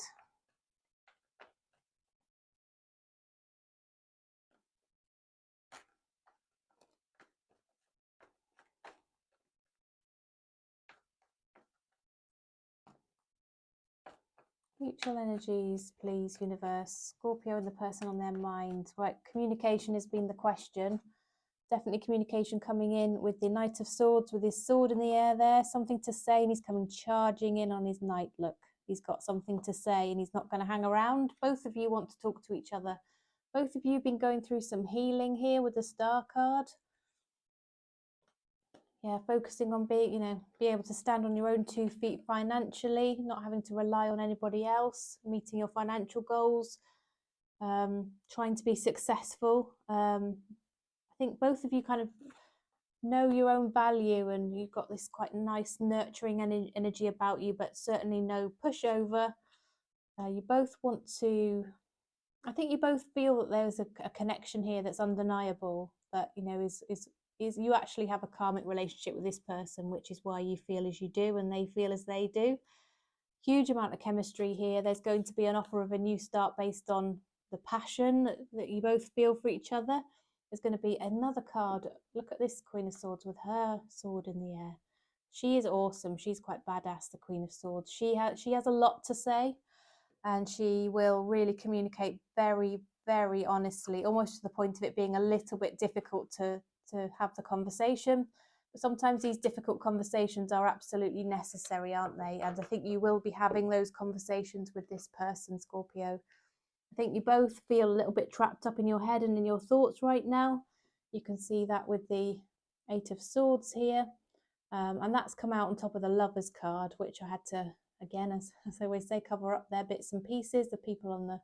Mutual energies, please, Universe. Scorpio and the person on their mind. Right, communication has been the question. Definitely communication coming in with the Knight of Swords, with his sword in the air there. Something to say, and he's coming charging in on his knight. Look, he's got something to say, and he's not going to hang around. Both of you want to talk to each other. Both of you have been going through some healing here with the Star card. Yeah, focusing on being, you know, be able to stand on your own 2 feet financially, not having to rely on anybody else, meeting your financial goals, trying to be successful. I think both of you kind of know your own value, and you've got this quite nice nurturing energy about you, but certainly no pushover. You both want to, I think you both feel that there's a connection here that's undeniable, that, you know, is you actually have a karmic relationship with this person, which is why you feel as you do and they feel as they do. Huge amount of chemistry here. There's going to be an offer of a new start based on the passion that you both feel for each other. There's going to be another card. Look at this Queen of Swords with her sword in the air. She is awesome. She's quite badass, the Queen of Swords. She has a lot to say, and she will really communicate very, very honestly, almost to the point of it being a little bit difficult to have the conversation. But sometimes these difficult conversations are absolutely necessary, aren't they? And I think you will be having those conversations with this person, Scorpio. I think you both feel a little bit trapped up in your head and in your thoughts right now. You can see that with the 8 of Swords here. And that's come out on top of the Lovers card, which I had to, again, as I always say, cover up their bits and pieces. The people on the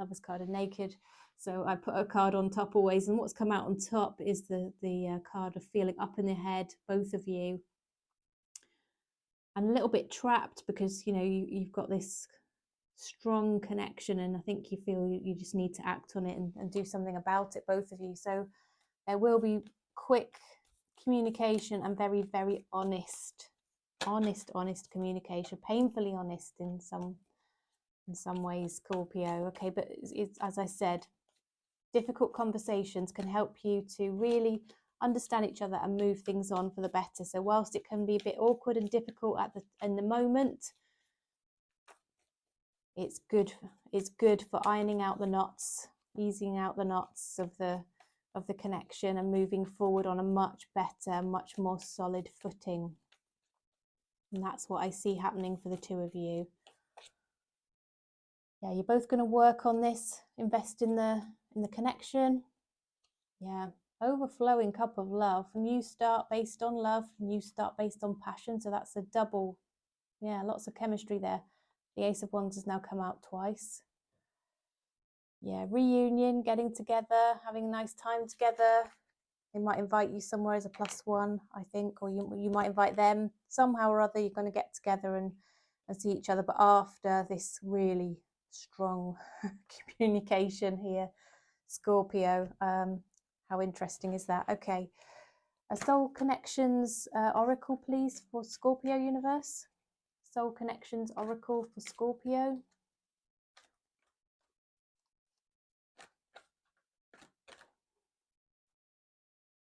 Lovers card are naked, so I put a card on top always. And what's come out on top is the card of feeling up in the head, both of you, and a little bit trapped because, you know, you've got this strong connection, and I think you feel you just need to act on it and do something about it, both of you. So there will be quick communication and very, very honest communication, painfully honest in some ways, Scorpio. Okay, but it's, as I said, difficult conversations can help you to really understand each other and move things on for the better. So whilst it can be a bit awkward and difficult in the moment, it's good for ironing out the knots, easing out the knots of the connection, and moving forward on a much better, much more solid footing. And that's what I see happening for the 2 of you. Yeah, you're both going to work on this, invest in the connection. Yeah, overflowing cup of love. New start based on love, new start based on passion. So that's a double. Yeah, lots of chemistry there. The Ace of Wands has now come out twice. Yeah, reunion, getting together, having a nice time together. They might invite you somewhere as a +1, I think, or you might invite them. Somehow or other, you're going to get together and see each other. But after this really strong communication here, Scorpio, how interesting is that? Okay, a Soul Connections Oracle, please, for Scorpio universe. Soul Connections Oracle for Scorpio.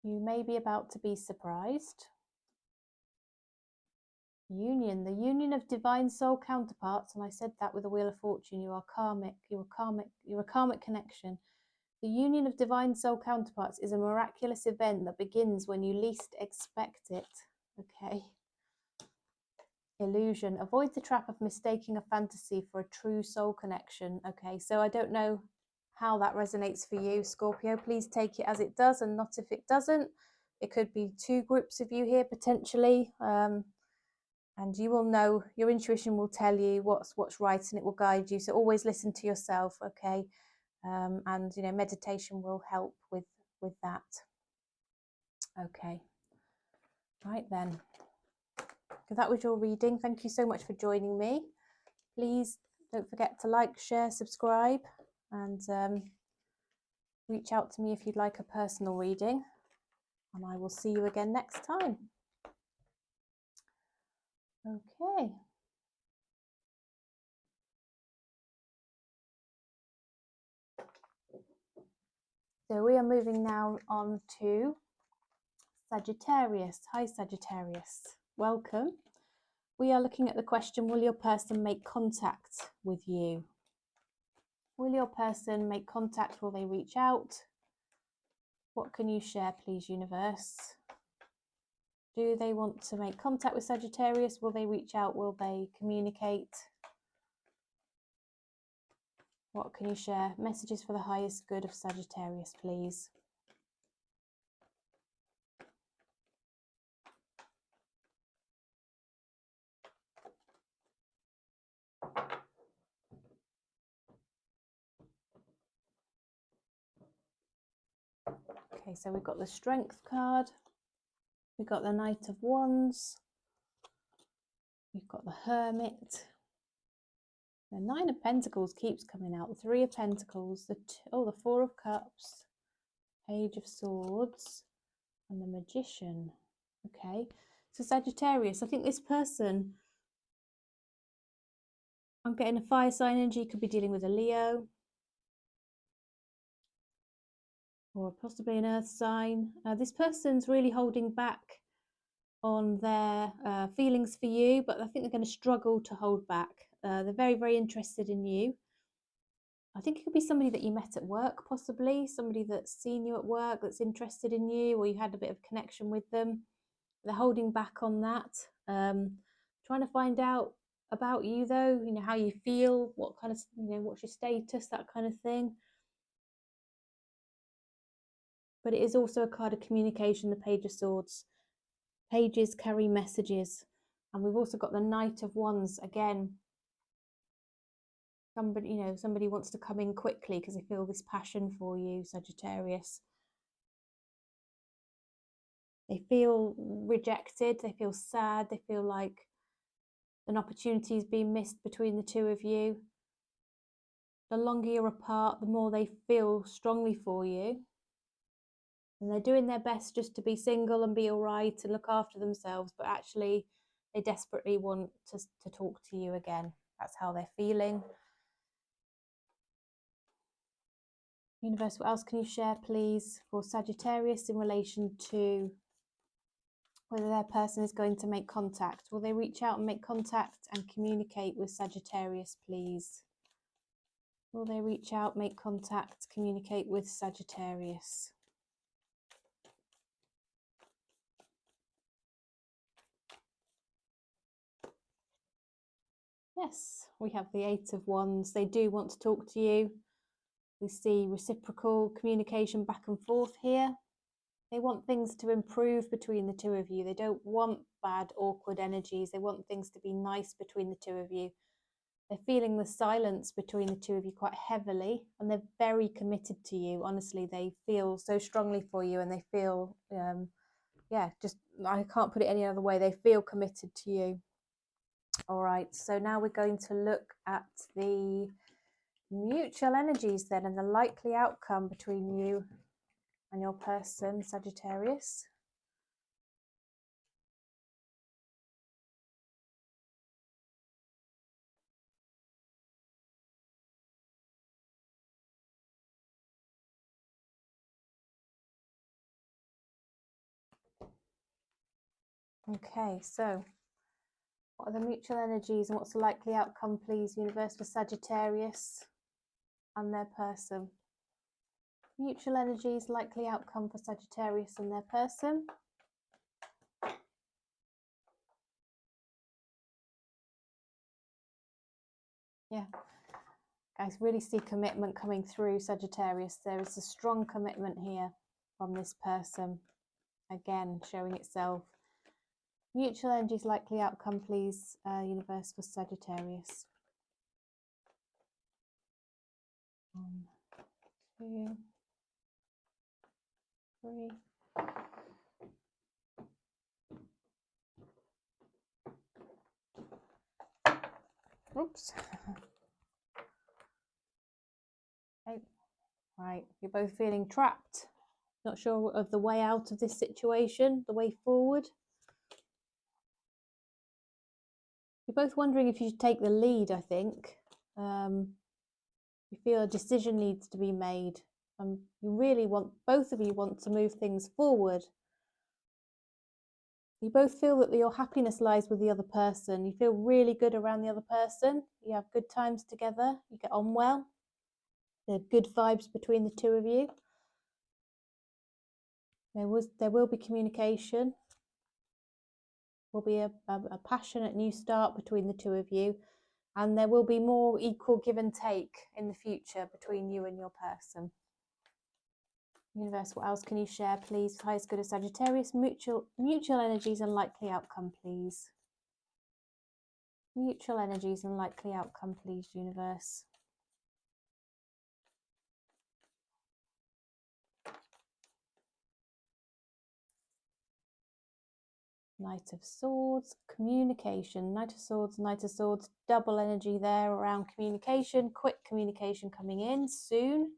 You may be about to be surprised. Union, the union of divine soul counterparts, and I said that with the Wheel of Fortune. You are karmic, you're a karmic connection. The union of divine soul counterparts is a miraculous event that begins when you least expect it. Okay. Illusion. Avoid the trap of mistaking a fantasy for a true soul connection. Okay, so I don't know how that resonates for you, Scorpio. Please take it as it does and not if it doesn't. It could be two groups of you here potentially. And you will know, your intuition will tell you what's right, and it will guide you. So always listen to yourself, okay? And you know, meditation will help with that. Okay, right then. So that was your reading. Thank you so much for joining me. Please don't forget to like, share, subscribe, and reach out to me if you'd like a personal reading. And I will see you again next time. Okay. So we are moving now on to Sagittarius. Hi, Sagittarius. Welcome. We are looking at the question, will your person make contact with you? Will your person make contact? Will they reach out? What can you share, please, universe? Do they want to make contact with Sagittarius? Will they reach out? Will they communicate? What can you share? Messages for the highest good of Sagittarius, please. Okay, so we've got the Strength card. We've got the Knight of Wands. We've got the Hermit. The Nine of Pentacles keeps coming out. The Three of Pentacles. The Four of Cups. Page of Swords. And the Magician. Okay, so Sagittarius, I think this person, I'm getting a fire sign energy, could be dealing with a Leo. Or possibly an earth sign. This person's really holding back on their feelings for you, but I think they're going to struggle to hold back. They're very, very interested in you. I think it could be somebody that you met at work, possibly. Somebody that's seen you at work, that's interested in you, or you had a bit of connection with them. They're holding back on that. Trying to find out about you, though, you know, how you feel, what kind of, you know, what's your status, that kind of thing. But it is also a card of communication, the Page of Swords. Pages carry messages. And we've also got the Knight of Wands again. Somebody, you know, somebody wants to come in quickly because they feel this passion for you, Sagittarius. They feel rejected, they feel sad, they feel like an opportunity is being missed between the two of you. The longer you're apart, the more they feel strongly for you. And they're doing their best just to be single and be all right and look after themselves, but actually they desperately want to talk to you again. That's how they're feeling. Universe, what else can you share, please, for Sagittarius in relation to whether their person is going to make contact? Will they reach out and make contact and communicate with Sagittarius, please? Will they reach out, make contact, communicate with Sagittarius? Yes, we have the Eight of Wands. They do want to talk to you. We see reciprocal communication back and forth here. They want things to improve between the two of you. They don't want bad, awkward energies. They want things to be nice between the two of you. They're feeling the silence between the two of you quite heavily, and they're very committed to you. Honestly, they feel so strongly for you, and they feel, yeah, just, I can't put it any other way. They feel committed to you. All right, so now we're going to look at the mutual energies then, and the likely outcome between you and your person, Sagittarius. Okay, so what are the mutual energies and what's the likely outcome, please, universe, for Sagittarius and their person? Mutual energies, likely outcome for Sagittarius and their person. Yeah, guys, really see commitment coming through, Sagittarius. There is a strong commitment here from this person. Again, showing itself. Mutual energies, likely outcome, please, universe, for Sagittarius. 1, 2, 3. Oops. Okay. Right, you're both feeling trapped. Not sure of the way out of this situation, the way forward. You're both wondering if you should take the lead, I think. You feel a decision needs to be made. You really want, both of you want to move things forward. You both feel that your happiness lies with the other person. You feel really good around the other person. You have good times together. You get on well. There are good vibes between the two of you. There will be communication. Will be a passionate new start between the two of you, and there will be more equal give and take in the future between you and your person. Universe, what else can you share, please? Highest good of Sagittarius, mutual energies and likely outcome, please. Mutual energies and likely outcome, please, universe. Knight of Swords, communication, Knight of Swords, double energy there around communication, quick communication coming in soon.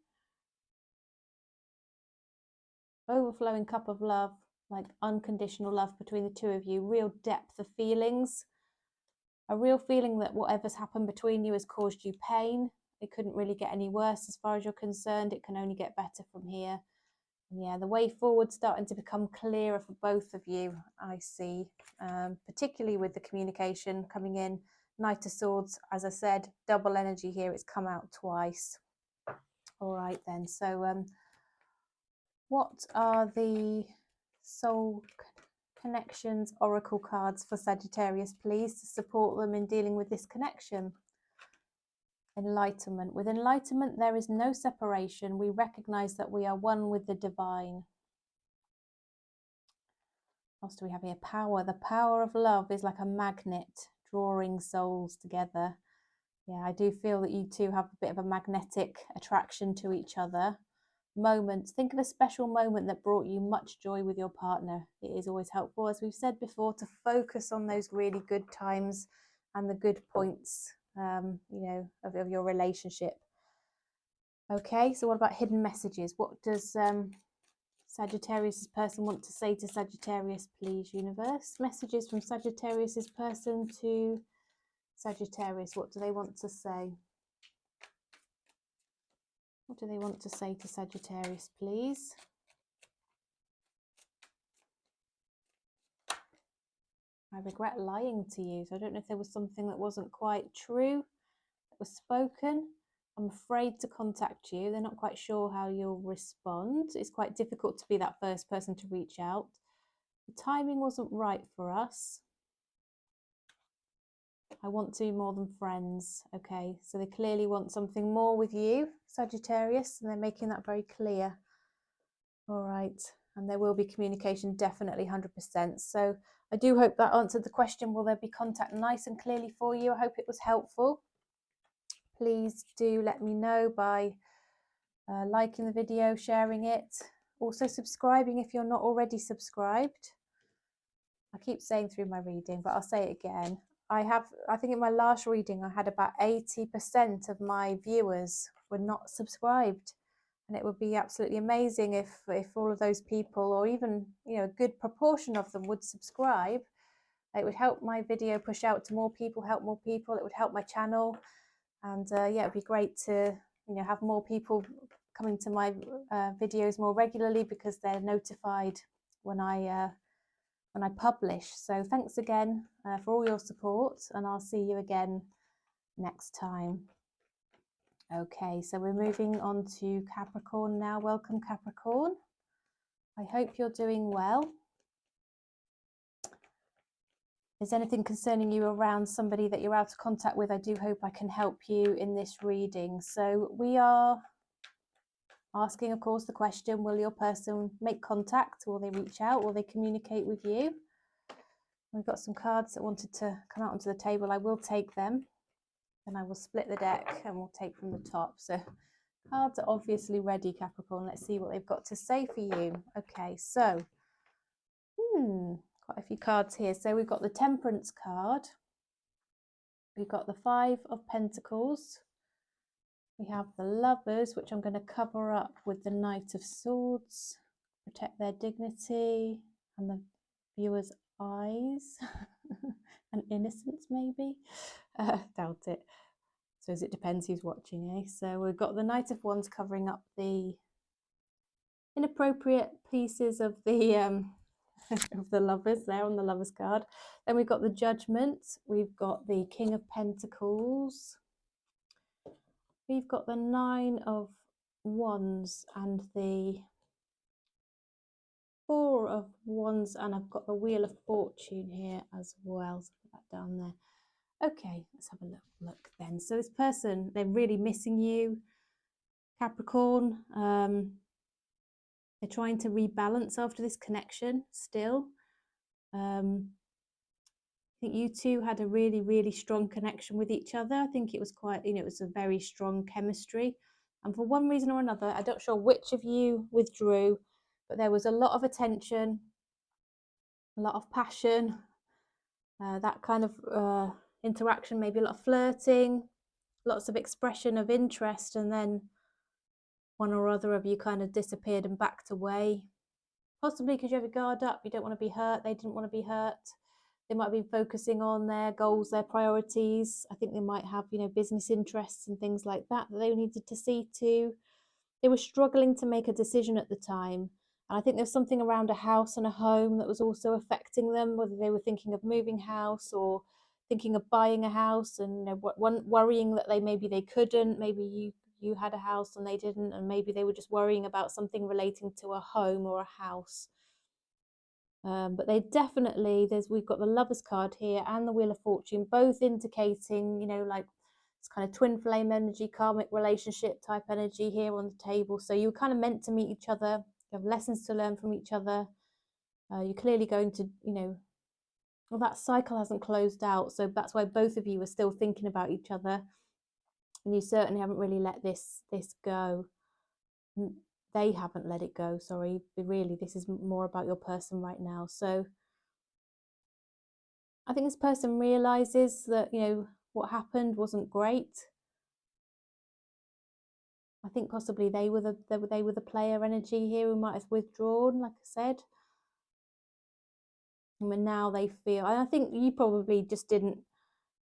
Overflowing cup of love, like unconditional love between the two of you, real depth of feelings, a real feeling that whatever's happened between you has caused you pain. It couldn't really get any worse as far as you're concerned. It can only get better from here. And yeah, the way forward starting to become clearer for both of you, I see, particularly with the communication coming in. Knight of Swords, as I said, double energy here. It's come out twice. All right then, so what are the soul connections oracle cards for Sagittarius, please, to support them in dealing with this connection? Enlightenment. With enlightenment, there is no separation. We recognize that we are one with the divine. What else do we have here? Power. The power of love is like a magnet drawing souls together. Yeah, I do feel that you two have a bit of a magnetic attraction to each other. Moments. Think of a special moment that brought you much joy with your partner. It is always helpful, as we've said before, to focus on those really good times and the good points, you know, of your relationship. Okay, so what about hidden messages? What does Sagittarius's person want to say to Sagittarius, please, universe? Messages from Sagittarius's person to Sagittarius. What do they want to say? What do they want to say to Sagittarius, please? I regret lying to you. So I don't know if there was something that wasn't quite true that was spoken. I'm afraid to contact you. They're not quite sure how you'll respond. It's quite difficult to be that first person to reach out. The timing wasn't right for us. I want to be more than friends. Okay, so they clearly want something more with you, Sagittarius, and they're making that very clear. All right, and there will be communication, definitely 100%. So I do hope that answered the question. Will there be contact nice and clearly for you? I hope it was helpful. Please do let me know by liking the video, sharing it, also subscribing if you're not already subscribed. I keep saying through my reading, but I'll say it again. I think in my last reading, I had about 80% of my viewers were not subscribed. And it would be absolutely amazing if all of those people, or even, you know, a good proportion of them would subscribe. It would help my video push out to more people, help more people. It would help my channel. And yeah, it'd be great to, you know, have more people coming to my videos more regularly, because they're notified when I when I publish. So thanks again for all your support, and I'll see you again next time. Okay, so we're moving on to Capricorn now. Welcome, Capricorn. I hope you're doing well. If there's anything concerning you around somebody that you're out of contact with, I do hope I can help you in this reading. So we are asking, of course, the question, will your person make contact? Will they reach out? Will they communicate with you? We've got some cards that wanted to come out onto the table. I will take them. And I will split the deck and we'll take from the top. So cards are obviously ready, Capricorn. Let's see what they've got to say for you. Okay, so quite a few cards here. So we've got the Temperance card. We've got the Five of Pentacles. We have the Lovers, which I'm going to cover up with the Knight of Swords. Protect their dignity and the viewer's eyes and innocence, maybe. Doubt it. So it depends who's watching, eh? So we've got the Knight of Wands covering up the inappropriate pieces of the of the Lovers there on the Lovers card. Then we've got the Judgment. We've got the King of Pentacles. We've got the Nine of Wands and the Four of Wands, and I've got the Wheel of Fortune here as well. So put that down there. Okay, let's have a look then. So this person, they're really missing you, Capricorn. They're trying to rebalance after this connection still. I think you two had a really, really strong connection with each other. I think it was quite, it was a very strong chemistry. And for one reason or another, I'm not sure which of you withdrew, but there was a lot of attention, a lot of passion, that kind of interaction, maybe a lot of flirting, lots of expression of interest, and then one or other of you kind of disappeared and backed away, possibly because you have your guard up, you don't want to be hurt, they didn't want to be hurt, they might be focusing on their goals, their priorities. I think they might have, business interests and things like that that they needed to see to. They were struggling to make a decision at the time. And I think there's something around a house and a home that was also affecting them, whether they were thinking of moving house or thinking of buying a house, and worrying that maybe they couldn't, maybe you had a house and they didn't, and maybe they were just worrying about something relating to a home or a house. But they definitely, we've got the Lovers card here and the Wheel of Fortune, both indicating, like it's kind of twin flame energy, karmic relationship type energy here on the table. So you were kind of meant to meet each other. You have lessons to learn from each other. You're clearly going to, well, that cycle hasn't closed out. So that's why both of you are still thinking about each other. And you certainly haven't really let this go. They haven't let it go, sorry. Really, this is more about your person right now. So I think this person realizes that, what happened wasn't great. I think possibly they were the player energy here who might have withdrawn, like I said. And now they feel, and I think you probably just didn't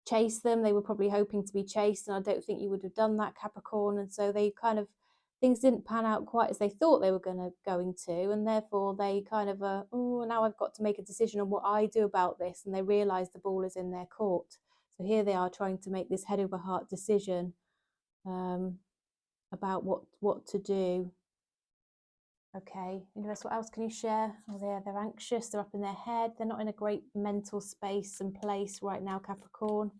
chase them. They were probably hoping to be chased, and I don't think you would have done that, Capricorn. And so they kind of, things didn't pan out quite as they thought they were going to, and therefore they kind of, oh, now I've got to make a decision on what I do about this, and they realise the ball is in their court. So here they are trying to make this head over heart decision about what to do. Okay, universe, what else can you share? Oh, they're anxious, they're up in their head, they're not in a great mental space and place right now, Capricorn.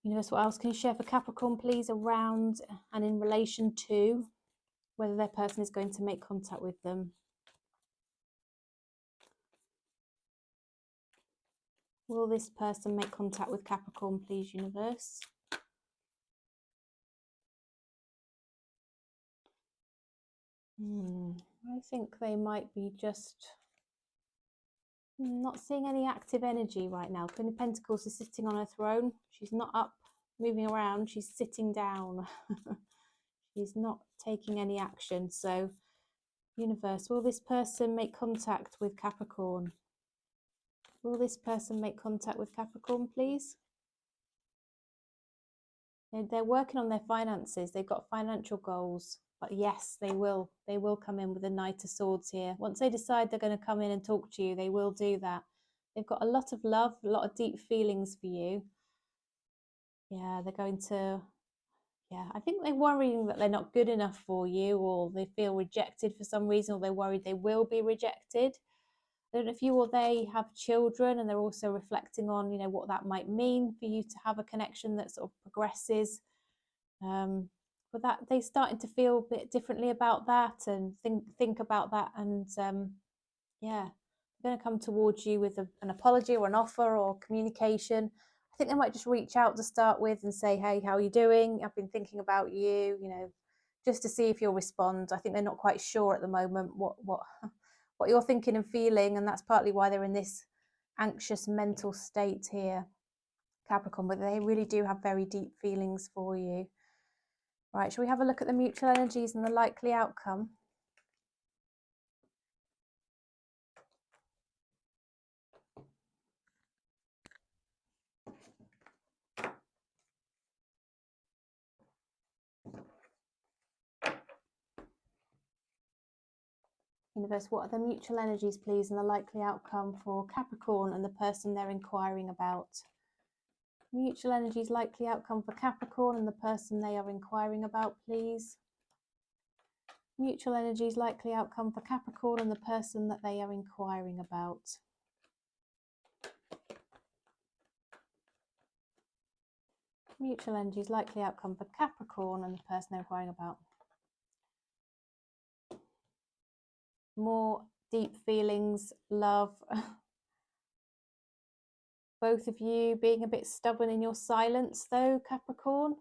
Universe, what else can you share for Capricorn, please, around and in relation to whether their person is going to make contact with them? Will this person make contact with Capricorn, please, universe? I think they might be just not seeing any active energy right now. Queen of Pentacles is sitting on her throne. She's not up, moving around. She's sitting down. She's not taking any action. So, universe, will this person make contact with Capricorn? Will this person make contact with Capricorn, please? They're working on their finances. They've got financial goals. But yes, they will come in with a Knight of Swords here. Once they decide they're going to come in and talk to you, they will do that. They've got a lot of love, a lot of deep feelings for you. Yeah, they're going to, yeah, I think they're worrying that they're not good enough for you, or they feel rejected for some reason, or they're worried they will be rejected. I don't know if you or they have children, and they're also reflecting on, you know, what that might mean for you to have a connection that sort of progresses. But that they're starting to feel a bit differently about that, and think about that, and yeah, they're going to come towards you with an apology or an offer or communication. I think they might just reach out to start with and say, hey, how are you doing? I've been thinking about you, you know, just to see if you'll respond. I think they're not quite sure at the moment what you're thinking and feeling, and that's partly why they're in this anxious mental state here, Capricorn, but they really do have very deep feelings for you. Right, shall we have a look at the mutual energies and the likely outcome? Universe, what are the mutual energies, please, and the likely outcome for Capricorn and the person they're inquiring about? Mutual energies, likely outcome for Capricorn and the person they are inquiring about, please. Mutual energies, likely outcome for Capricorn and the person that they are inquiring about. Mutual energies, likely outcome for Capricorn and the person they're inquiring about. More deep feelings, love. Both of you being a bit stubborn in your silence, though, Capricorn.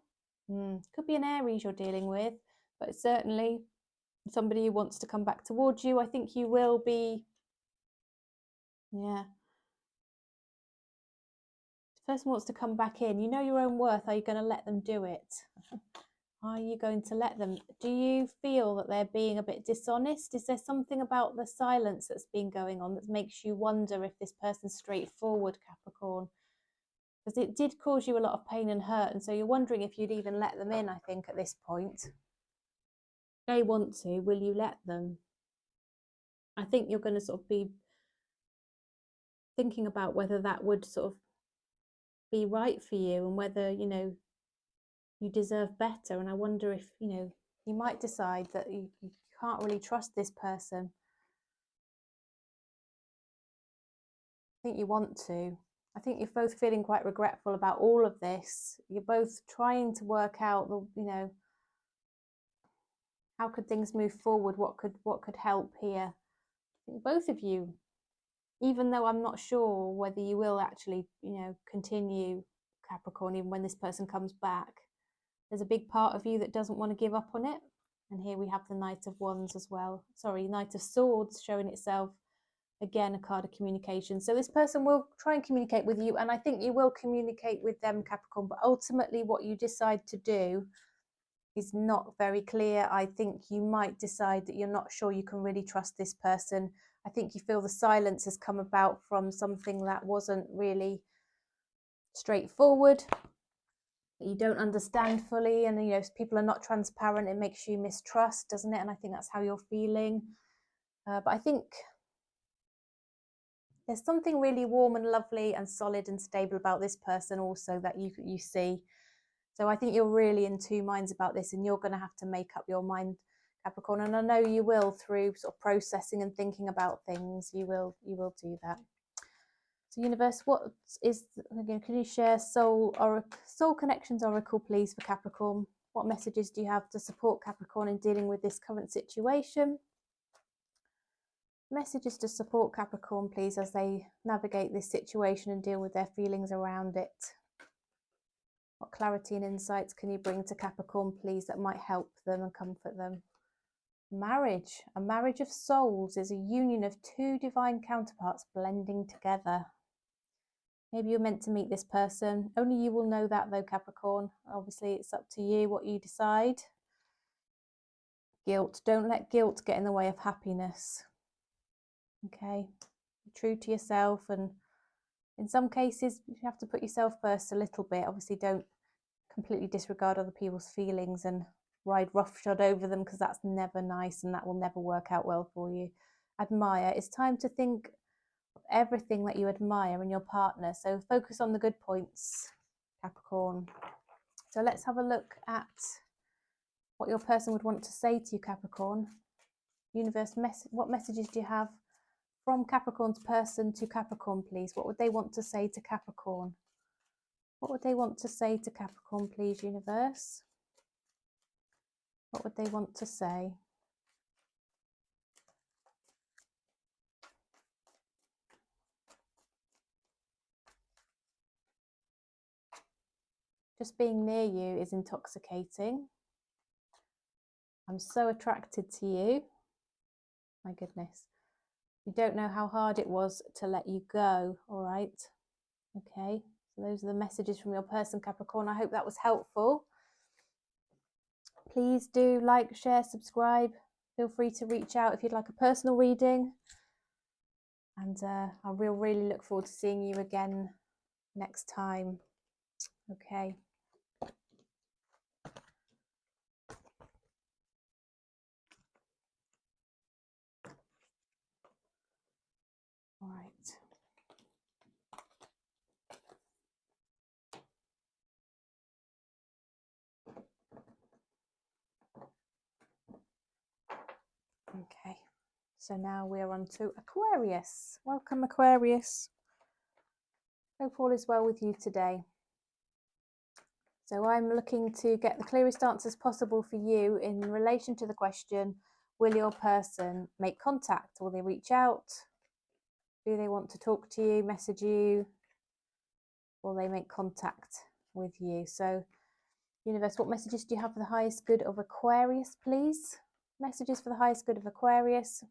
Could be an Aries you're dealing with, but certainly somebody who wants to come back towards you. I think you will be, yeah. The person wants to come back in. You know your own worth. Are you going to let them do it? Are you going to let them? Do you feel that they're being a bit dishonest? Is there something about the silence that's been going on that makes you wonder if this person's straightforward, Capricorn? Because it did cause you a lot of pain and hurt, and so you're wondering if you'd even let them in, I think, at this point. They want to. Will you let them? I think you're going to sort of be thinking about whether that would sort of be right for you, and whether, you know, you deserve better. And I wonder if, you know, you might decide that you can't really trust this person. I think you want to. I think you're both feeling quite regretful about all of this. You're both trying to work out the, you know, how could things move forward? What could help here? Both of you, even though I'm not sure whether you will actually, you know, continue, Capricorn, even when this person comes back, there's a big part of you that doesn't want to give up on it. And here we have the Knight of Wands as well. Sorry, Knight of Swords showing itself. Again, a card of communication. So this person will try and communicate with you, and I think you will communicate with them, Capricorn, but ultimately what you decide to do is not very clear. I think you might decide that you're not sure you can really trust this person. I think you feel the silence has come about from something that wasn't really straightforward, that you don't understand fully, and, you know, if people are not transparent, it makes you mistrust, doesn't it? And I think that's how you're feeling. But I think there's something really warm and lovely and solid and stable about this person also that you see. So I think you're really in two minds about this, and you're going to have to make up your mind, Capricorn. And I know you will, through sort of processing and thinking about things. You will do that. So universe, what is, again, can you share soul connections oracle, please, for Capricorn? What messages do you have to support Capricorn in dealing with this current situation? Messages to support Capricorn, please, as they navigate this situation and deal with their feelings around it. What clarity and insights can you bring to Capricorn, please, that might help them and comfort them? Marriage. A marriage of souls is a union of two divine counterparts blending together. Maybe you're meant to meet this person. Only you will know that, though, Capricorn. Obviously, it's up to you what you decide. Guilt. Don't let guilt get in the way of happiness. Okay, be true to yourself, and in some cases you have to put yourself first a little bit. Obviously, don't completely disregard other people's feelings and ride roughshod over them, because that's never nice and that will never work out well for you. Admire. It's time to think of everything that you admire in your partner. So focus on the good points, Capricorn. So let's have a look at what your person would want to say to you, Capricorn. Universe, what messages do you have from Capricorn's person to Capricorn, please? What would they want to say to Capricorn? What would they want to say to Capricorn, please, universe? What would they want to say? Just being near you is intoxicating. I'm so attracted to you. My goodness. You don't know how hard it was to let you go, all right? Okay, so those are the messages from your person, Capricorn. I hope that was helpful. Please do like, share, subscribe. Feel free to reach out if you'd like a personal reading. And I will really look forward to seeing you again next time. Okay. All right. Okay. So now we're on to Aquarius. Welcome, Aquarius. Hope all is well with you today. So I'm looking to get the clearest answers possible for you in relation to the question, will your person make contact? Will they reach out? Do they want to talk to you, message you? Will they make contact with you? So, universe, what messages do you have for the highest good of Aquarius, please? Messages for the highest good of Aquarius.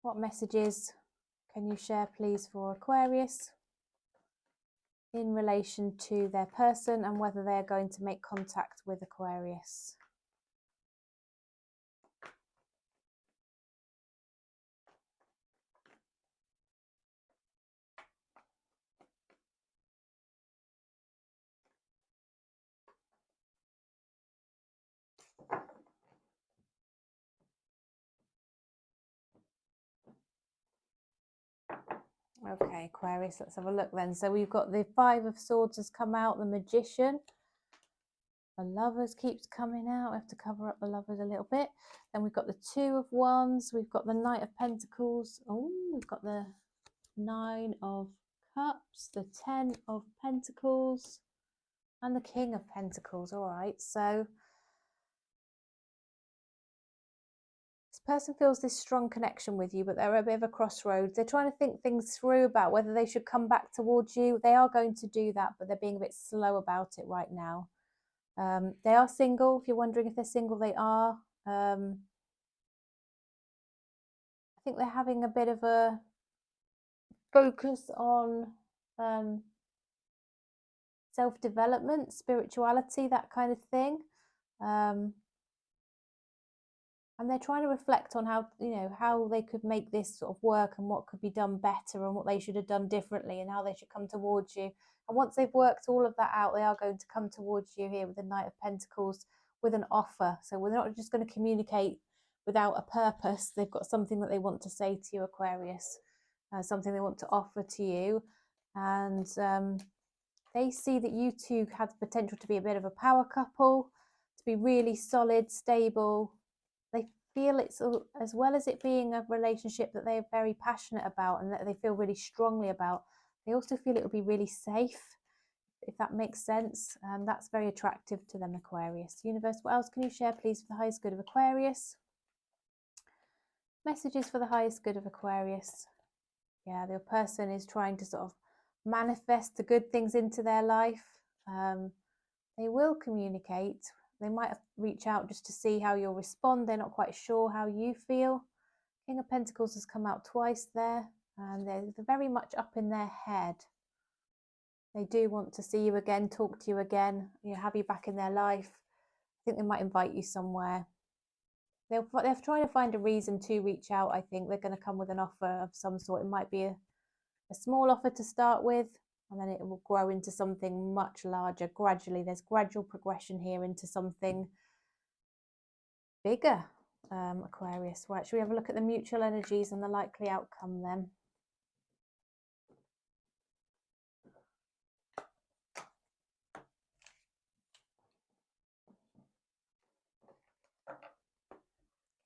What messages can you share, please, for Aquarius in relation to their person and whether they are going to make contact with Aquarius? Okay, Aquarius, let's have a look then. So we've got the Five of Swords has come out, the Magician. The Lovers keeps coming out. We have to cover up the Lovers a little bit. Then we've got the Two of Wands. We've got the Knight of Pentacles. Oh, we've got the Nine of Cups, the Ten of Pentacles, and the King of Pentacles. All right, so this person feels this strong connection with you, but they're at a bit of a crossroads. They're trying to think things through about whether they should come back towards you. They are going to do that, but they're being a bit slow about it right now. They are single. If you're wondering if they're single, they are. I think they're having a bit of a focus on self-development, spirituality, that kind of thing. And they're trying to reflect on how, how they could make this sort of work and what could be done better and what they should have done differently and how they should come towards you. And once they've worked all of that out, they are going to come towards you here with the Knight of Pentacles with an offer. So we're not just going to communicate without a purpose. They've got something that they want to say to you, Aquarius, something they want to offer to you. And they see that you two have the potential to be a bit of a power couple, to be really solid, stable. They feel it's, as well as it being a relationship that they're very passionate about and that they feel really strongly about, they also feel it will be really safe, if that makes sense. And that's very attractive to them, Aquarius. Universe, what else can you share, please, for the highest good of Aquarius? Messages for the highest good of Aquarius. Yeah, the person is trying to sort of manifest the good things into their life. They will communicate. They might reach out just to see how you'll respond. They're not quite sure how you feel. King of Pentacles has come out twice there, and they're very much up in their head. They do want to see you again, talk to you again, have you back in their life. I think they might invite you somewhere. They're trying to find a reason to reach out. I think they're going to come with an offer of some sort. It might be a small offer to start with, and then it will grow into something much larger gradually. There's gradual progression here into something bigger, Aquarius. Right, should we have a look at the mutual energies and the likely outcome then?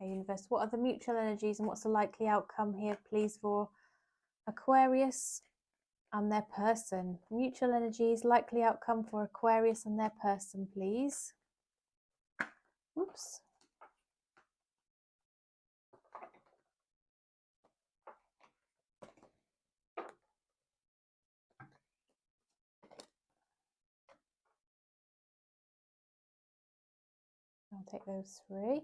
Okay, universe, what are the mutual energies and what's the likely outcome here, please, for Aquarius and their person? Mutual energies, likely outcome for Aquarius and their person, please. Oops. I'll take those three.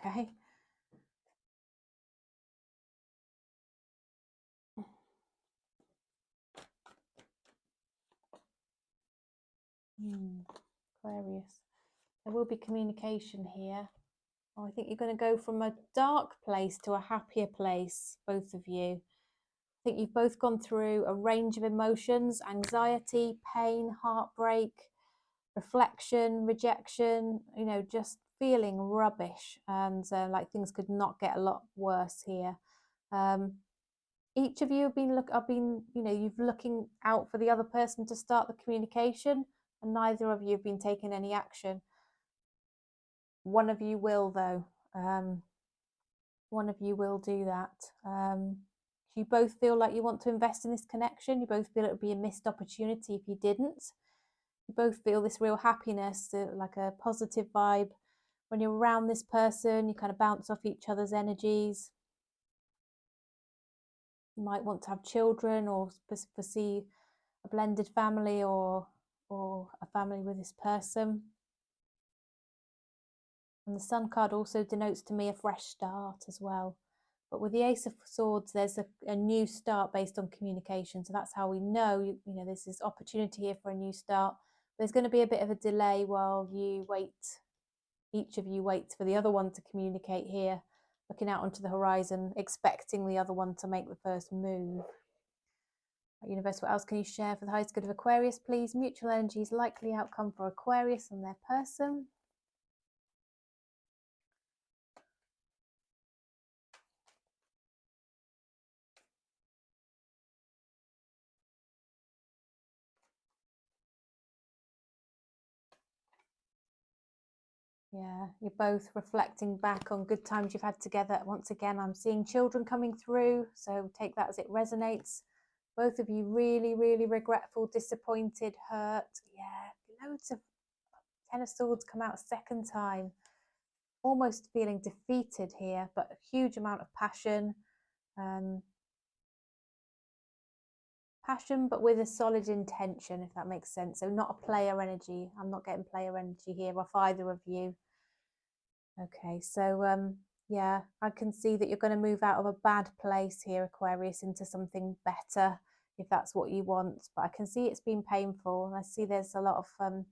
Okay. Aquarius. There will be communication here. Oh, I think you're going to go from a dark place to a happier place, both of you. I think you've both gone through a range of emotions: anxiety, pain, heartbreak, reflection, rejection, you know, just feeling rubbish, and like things could not get a lot worse here. Each of you have been, you know, you've looking out for the other person to start the communication, and neither of you have been taking any action. One of you will, though. One of you will do that. You both feel like you want to invest in this connection. You both feel it would be a missed opportunity if you didn't. You both feel this real happiness, like a positive vibe. When you're around this person, you kind of bounce off each other's energies. You might want to have children or foresee a blended family or a family with this person. And the Sun card also denotes to me a fresh start as well. But with the Ace of Swords, there's a new start based on communication. So that's how we know, you know, there's this opportunity here for a new start. There's going to be a bit of a delay while you wait. Each of you waits for the other one to communicate here, looking out onto the horizon, expecting the other one to make the first move. Universe, what else can you share for the highest good of Aquarius, please? Mutual energies, likely outcome for Aquarius and their person. Yeah, you're both reflecting back on good times you've had together. Once again, I'm seeing children coming through, so take that as it resonates. Both of you really, really regretful, disappointed, hurt. Yeah, loads of Ten of Swords come out a second time. Almost feeling defeated here, but a huge amount of passion. Passion, but with a solid intention, if that makes sense. So not a player energy. I'm not getting player energy here off either of you. Okay, so yeah, I can see that you're going to move out of a bad place here, Aquarius, into something better, if that's what you want. But I can see it's been painful, and I see there's a lot of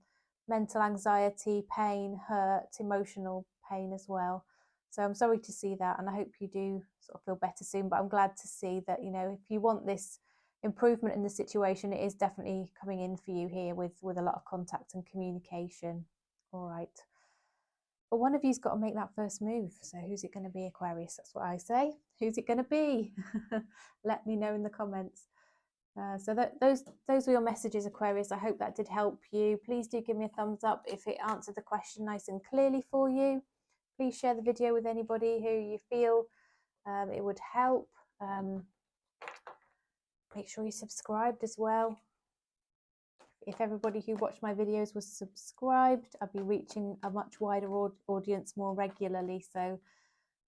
mental anxiety, pain, hurt, emotional pain as well. So I'm sorry to see that, and I hope you do sort of feel better soon. But I'm glad to see that, you know, if you want this improvement in the situation, it is definitely coming in for you here with a lot of contact and communication. All right. But one of you's got to make that first move. So who's it going to be, Aquarius? That's what I say. Who's it going to be? Let me know in the comments. So those were your messages, Aquarius. I hope that did help you. Please do give me a thumbs up if it answered the question nice and clearly for you. Please share the video with anybody who you feel it would help. Make sure you're subscribed as well. If everybody who watched my videos was subscribed, I'd be reaching a much wider audience more regularly. So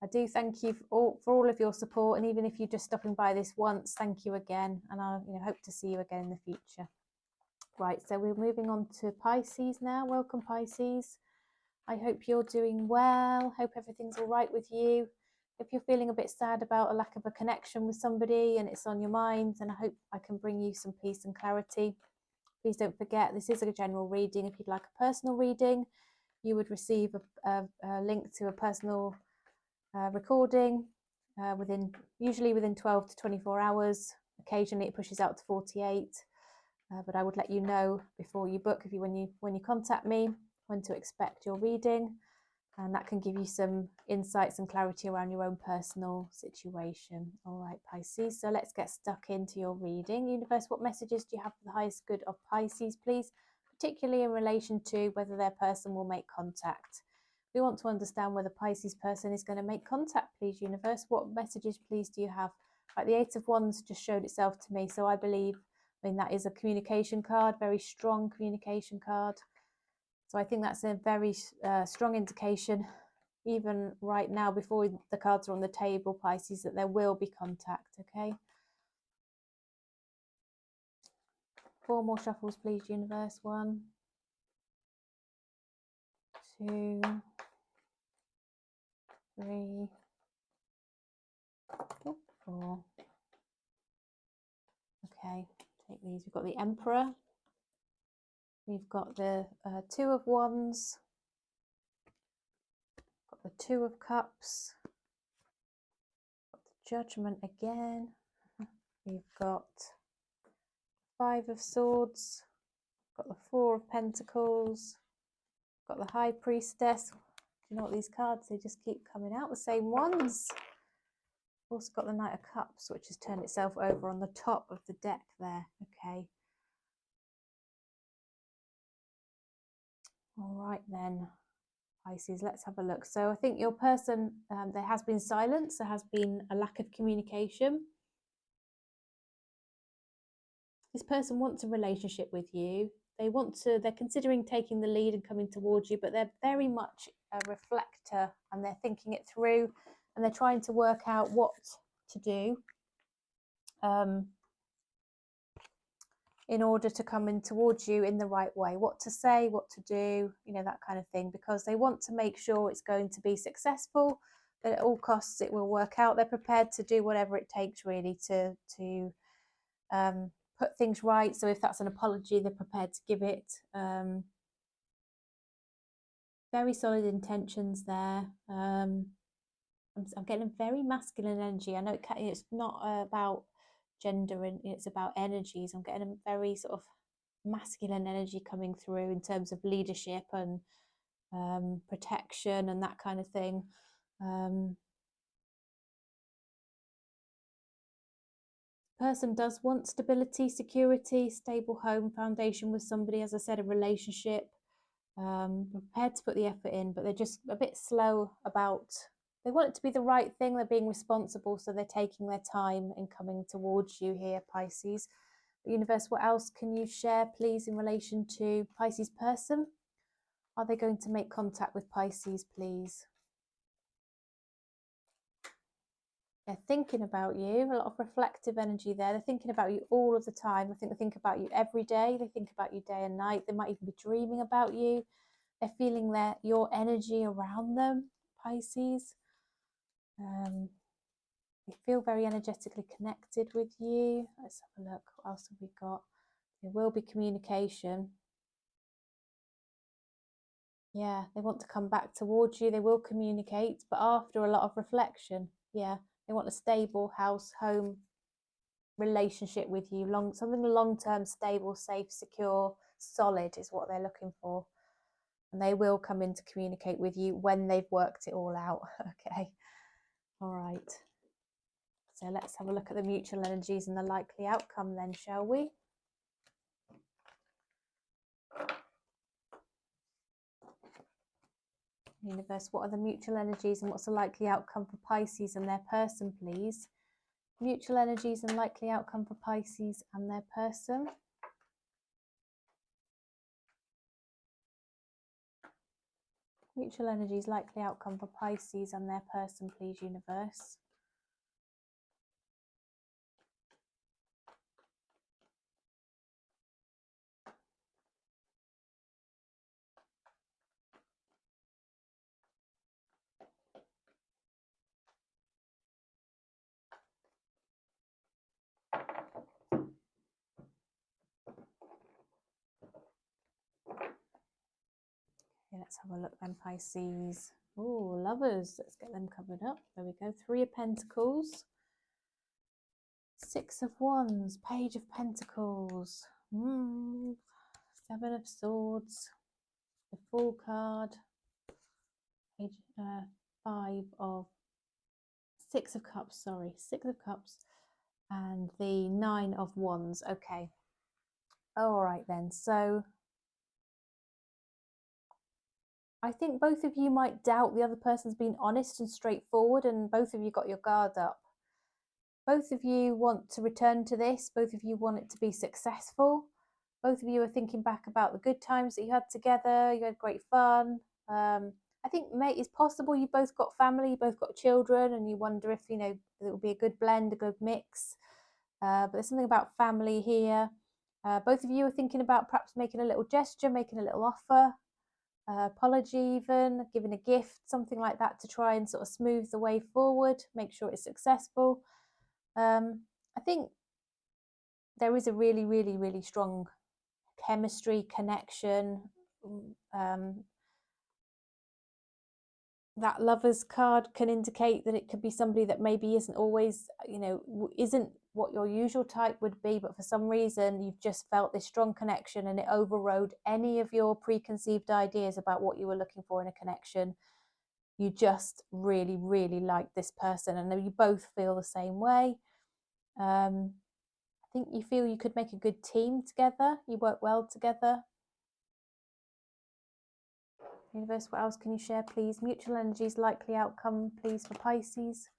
I do thank you for all of your support, and even if you're just stopping by this once, thank you again, and I hope to see you again in the future. Right, so we're moving on to Pisces now. Welcome, Pisces. I hope you're doing well. Hope everything's all right with you. If you're feeling a bit sad about a lack of a connection with somebody and it's on your mind, then I hope I can bring you some peace and clarity. Please don't forget, this is a general reading. If you'd like a personal reading, you would receive a link to a personal recording usually within 12 to 24 hours. Occasionally it pushes out to 48, but I would let you know before you book, when you contact me, when to expect your reading, and that can give you some insights and clarity around your own personal situation. All right, Pisces, so let's get stuck into your reading. Universe, what messages do you have for the highest good of Pisces, please, particularly in relation to whether their person will make contact? We want to understand whether Pisces person is going to make contact, please, Universe. What messages, please, do you have? Right, the Eight of Wands just showed itself to me, so I believe, that is a communication card, very strong communication card. So I think that's a very strong indication, even right now, before the cards are on the table, Pisces, that there will be contact, okay? 4 more shuffles, please, Universe. 1, 2, 3, 4. Okay, take these. We've got the Emperor. We've got the 2 of Wands. Got the 2 of Cups. Got the Judgment again. We've got 5 of Swords. Got the 4 of Pentacles. Got the High Priestess. Do you know what, these cards, they just keep coming out, the same ones. Also got the Knight of Cups, which has turned itself over on the top of the deck there. Okay. All right then, Pisces, let's have a look. So I think your person, there has been silence, there has been a lack of communication. This person wants a relationship with you. They're considering taking the lead and coming towards you, but they're very much a reflector, and they're thinking it through, and they're trying to work out what to do in order to come in towards you in the right way, what to say, what to do, that kind of thing, because they want to make sure it's going to be successful, that at all costs it will work out. They're prepared to do whatever it takes, really, to put things right. So if that's an apology, they're prepared to give it. Very solid intentions there. I'm getting very masculine energy. I know it's not about gender, and it's about energies. I'm getting a very sort of masculine energy coming through in terms of leadership and protection and that kind of thing. Person does want stability, security, stable home, foundation with somebody, as I said, a relationship. Prepared to put the effort in, but they're just a bit slow about, they want it to be the right thing. They're being responsible, so they're taking their time in coming towards you here, Pisces. Universe, what else can you share, please, in relation to Pisces person? Are they going to make contact with Pisces, please? They're thinking about you, a lot of reflective energy there. They're thinking about you all of the time. I think they think about you every day. They think about you day and night. They might even be dreaming about you. They're feeling your energy around them, Pisces. They feel very energetically connected with you. Let's have a look. What else have we got? There will be communication. Yeah, they want to come back towards you. They will communicate, but after a lot of reflection. Yeah, they want a stable house, home, relationship with you. Something long-term, stable, safe, secure, solid is what they're looking for. And they will come in to communicate with you when they've worked it all out. Okay. All right. So let's have a look at the mutual energies and the likely outcome then, shall we? Universe, what are the mutual energies and what's the likely outcome for Pisces and their person, please? Mutual energies and likely outcome for Pisces and their person. Mutual energies, likely outcome for Pisces and their person, please, Universe. Okay, let's have a look then, Pisces. Oh, lovers. Let's get them covered up. There we go. 3 of Pentacles. 6 of Wands. Page of Pentacles. 7 of Swords. The Fool card. Page, 5 of... 6 of Cups, sorry. 6 of Cups. And the 9 of Wands. Okay. All right then. So I think both of you might doubt the other person's been honest and straightforward, and both of you got your guard up. Both of you want to return to this. Both of you want it to be successful. Both of you are thinking back about the good times that you had together. You had great fun. I think it's possible you both got family, you both got children, and you wonder if, you know, it will be a good blend, a good mix. But there's something about family here. Both of you are thinking about perhaps making a little gesture, making a little offer. Apology even, giving a gift, something like that to try and sort of smooth the way forward, make sure it's successful. I think there is a really, really, really strong chemistry, connection. That Lovers card can indicate that it could be somebody that maybe isn't always, you know, isn't what your usual type would be, but for some reason you've just felt this strong connection and it overrode any of your preconceived ideas about what you were looking for in a connection. You just really, really like this person, and you both feel the same way. I think you feel you could make a good team together. You work well together. Universe, what else can you share, please? Mutual energies, likely outcome, please, for Pisces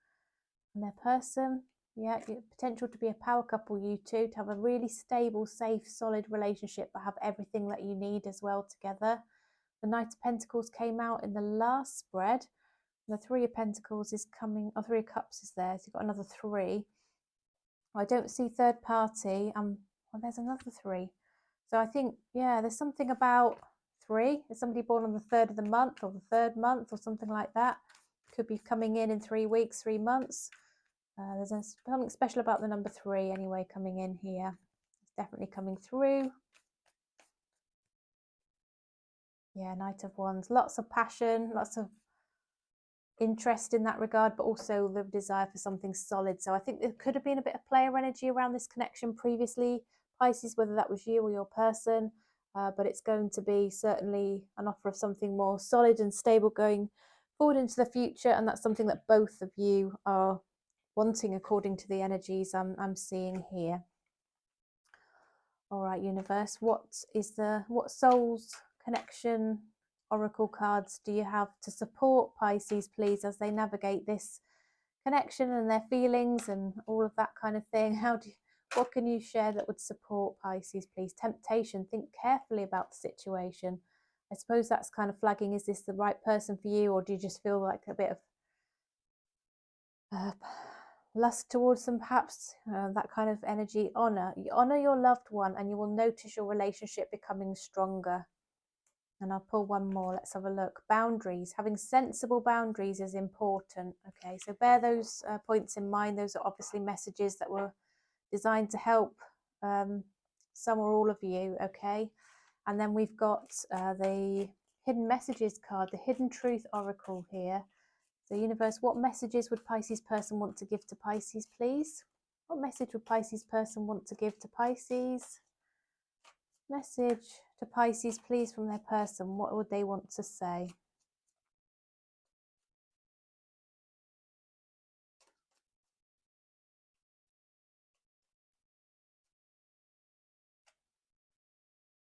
and their person. Yeah, potential to be a power couple, you two, to have a really stable, safe, solid relationship, but have everything that you need as well together. The Knight of Pentacles came out in the last spread. The 3 of Pentacles is coming, or 3 of Cups is there, so you've got another 3. I don't see third party. Well, there's another 3. So I think, yeah, there's something about 3. Is somebody born on the 3rd of the month or the 3rd month or something like that? Could be coming in 3 weeks, 3 months. There's something special about the number 3 anyway coming in here. It's definitely coming through. Yeah, Knight of Wands. Lots of passion, lots of interest in that regard, but also the desire for something solid. So I think there could have been a bit of player energy around this connection previously, Pisces, whether that was you or your person, but it's going to be certainly an offer of something more solid and stable going forward into the future, and that's something that both of you are wanting according to the energies I'm seeing here. All right, universe, what soul's connection oracle cards do you have to support Pisces, please, as they navigate this connection and their feelings and all of that kind of thing? What can you share that would support Pisces, please? Temptation, think carefully about the situation. I suppose that's kind of flagging, is this the right person for you, or do you just feel like a bit of lust towards them, perhaps? That kind of energy. Honor your loved one, and you will notice your relationship becoming stronger. And I'll pull one more. Let's have a look. Boundaries. Having sensible boundaries is important. Okay, so bear those points in mind. Those are obviously messages that were designed to help some or all of you. Okay, and then we've got the hidden messages card, the hidden truth oracle here. So universe, what messages would Pisces person want to give to Pisces, please? What message would Pisces person want to give to Pisces? Message to Pisces, please, from their person. What would they want to say?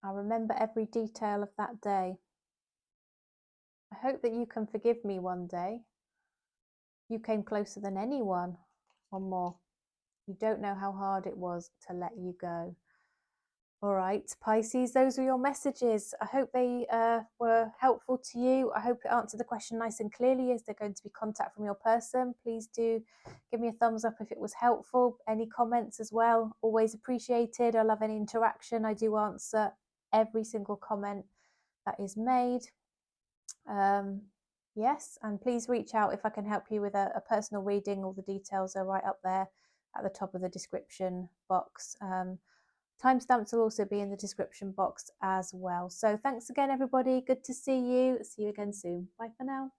I remember every detail of that day. I hope that you can forgive me one day. You came closer than anyone. One more. You don't know how hard it was to let you go. All right, Pisces, those were your messages. I hope they were helpful to you. I hope it answered the question nice and clearly. Is there going to be contact from your person? Please do give me a thumbs up if it was helpful. Any comments as well, always appreciated. I love any interaction. I do answer every single comment that is made. Yes, and please reach out if I can help you with a personal reading. All the details are right up there at the top of the description box. Timestamps will also be in the description box as well. So thanks again, everybody. Good to see you. See you again soon. Bye for now.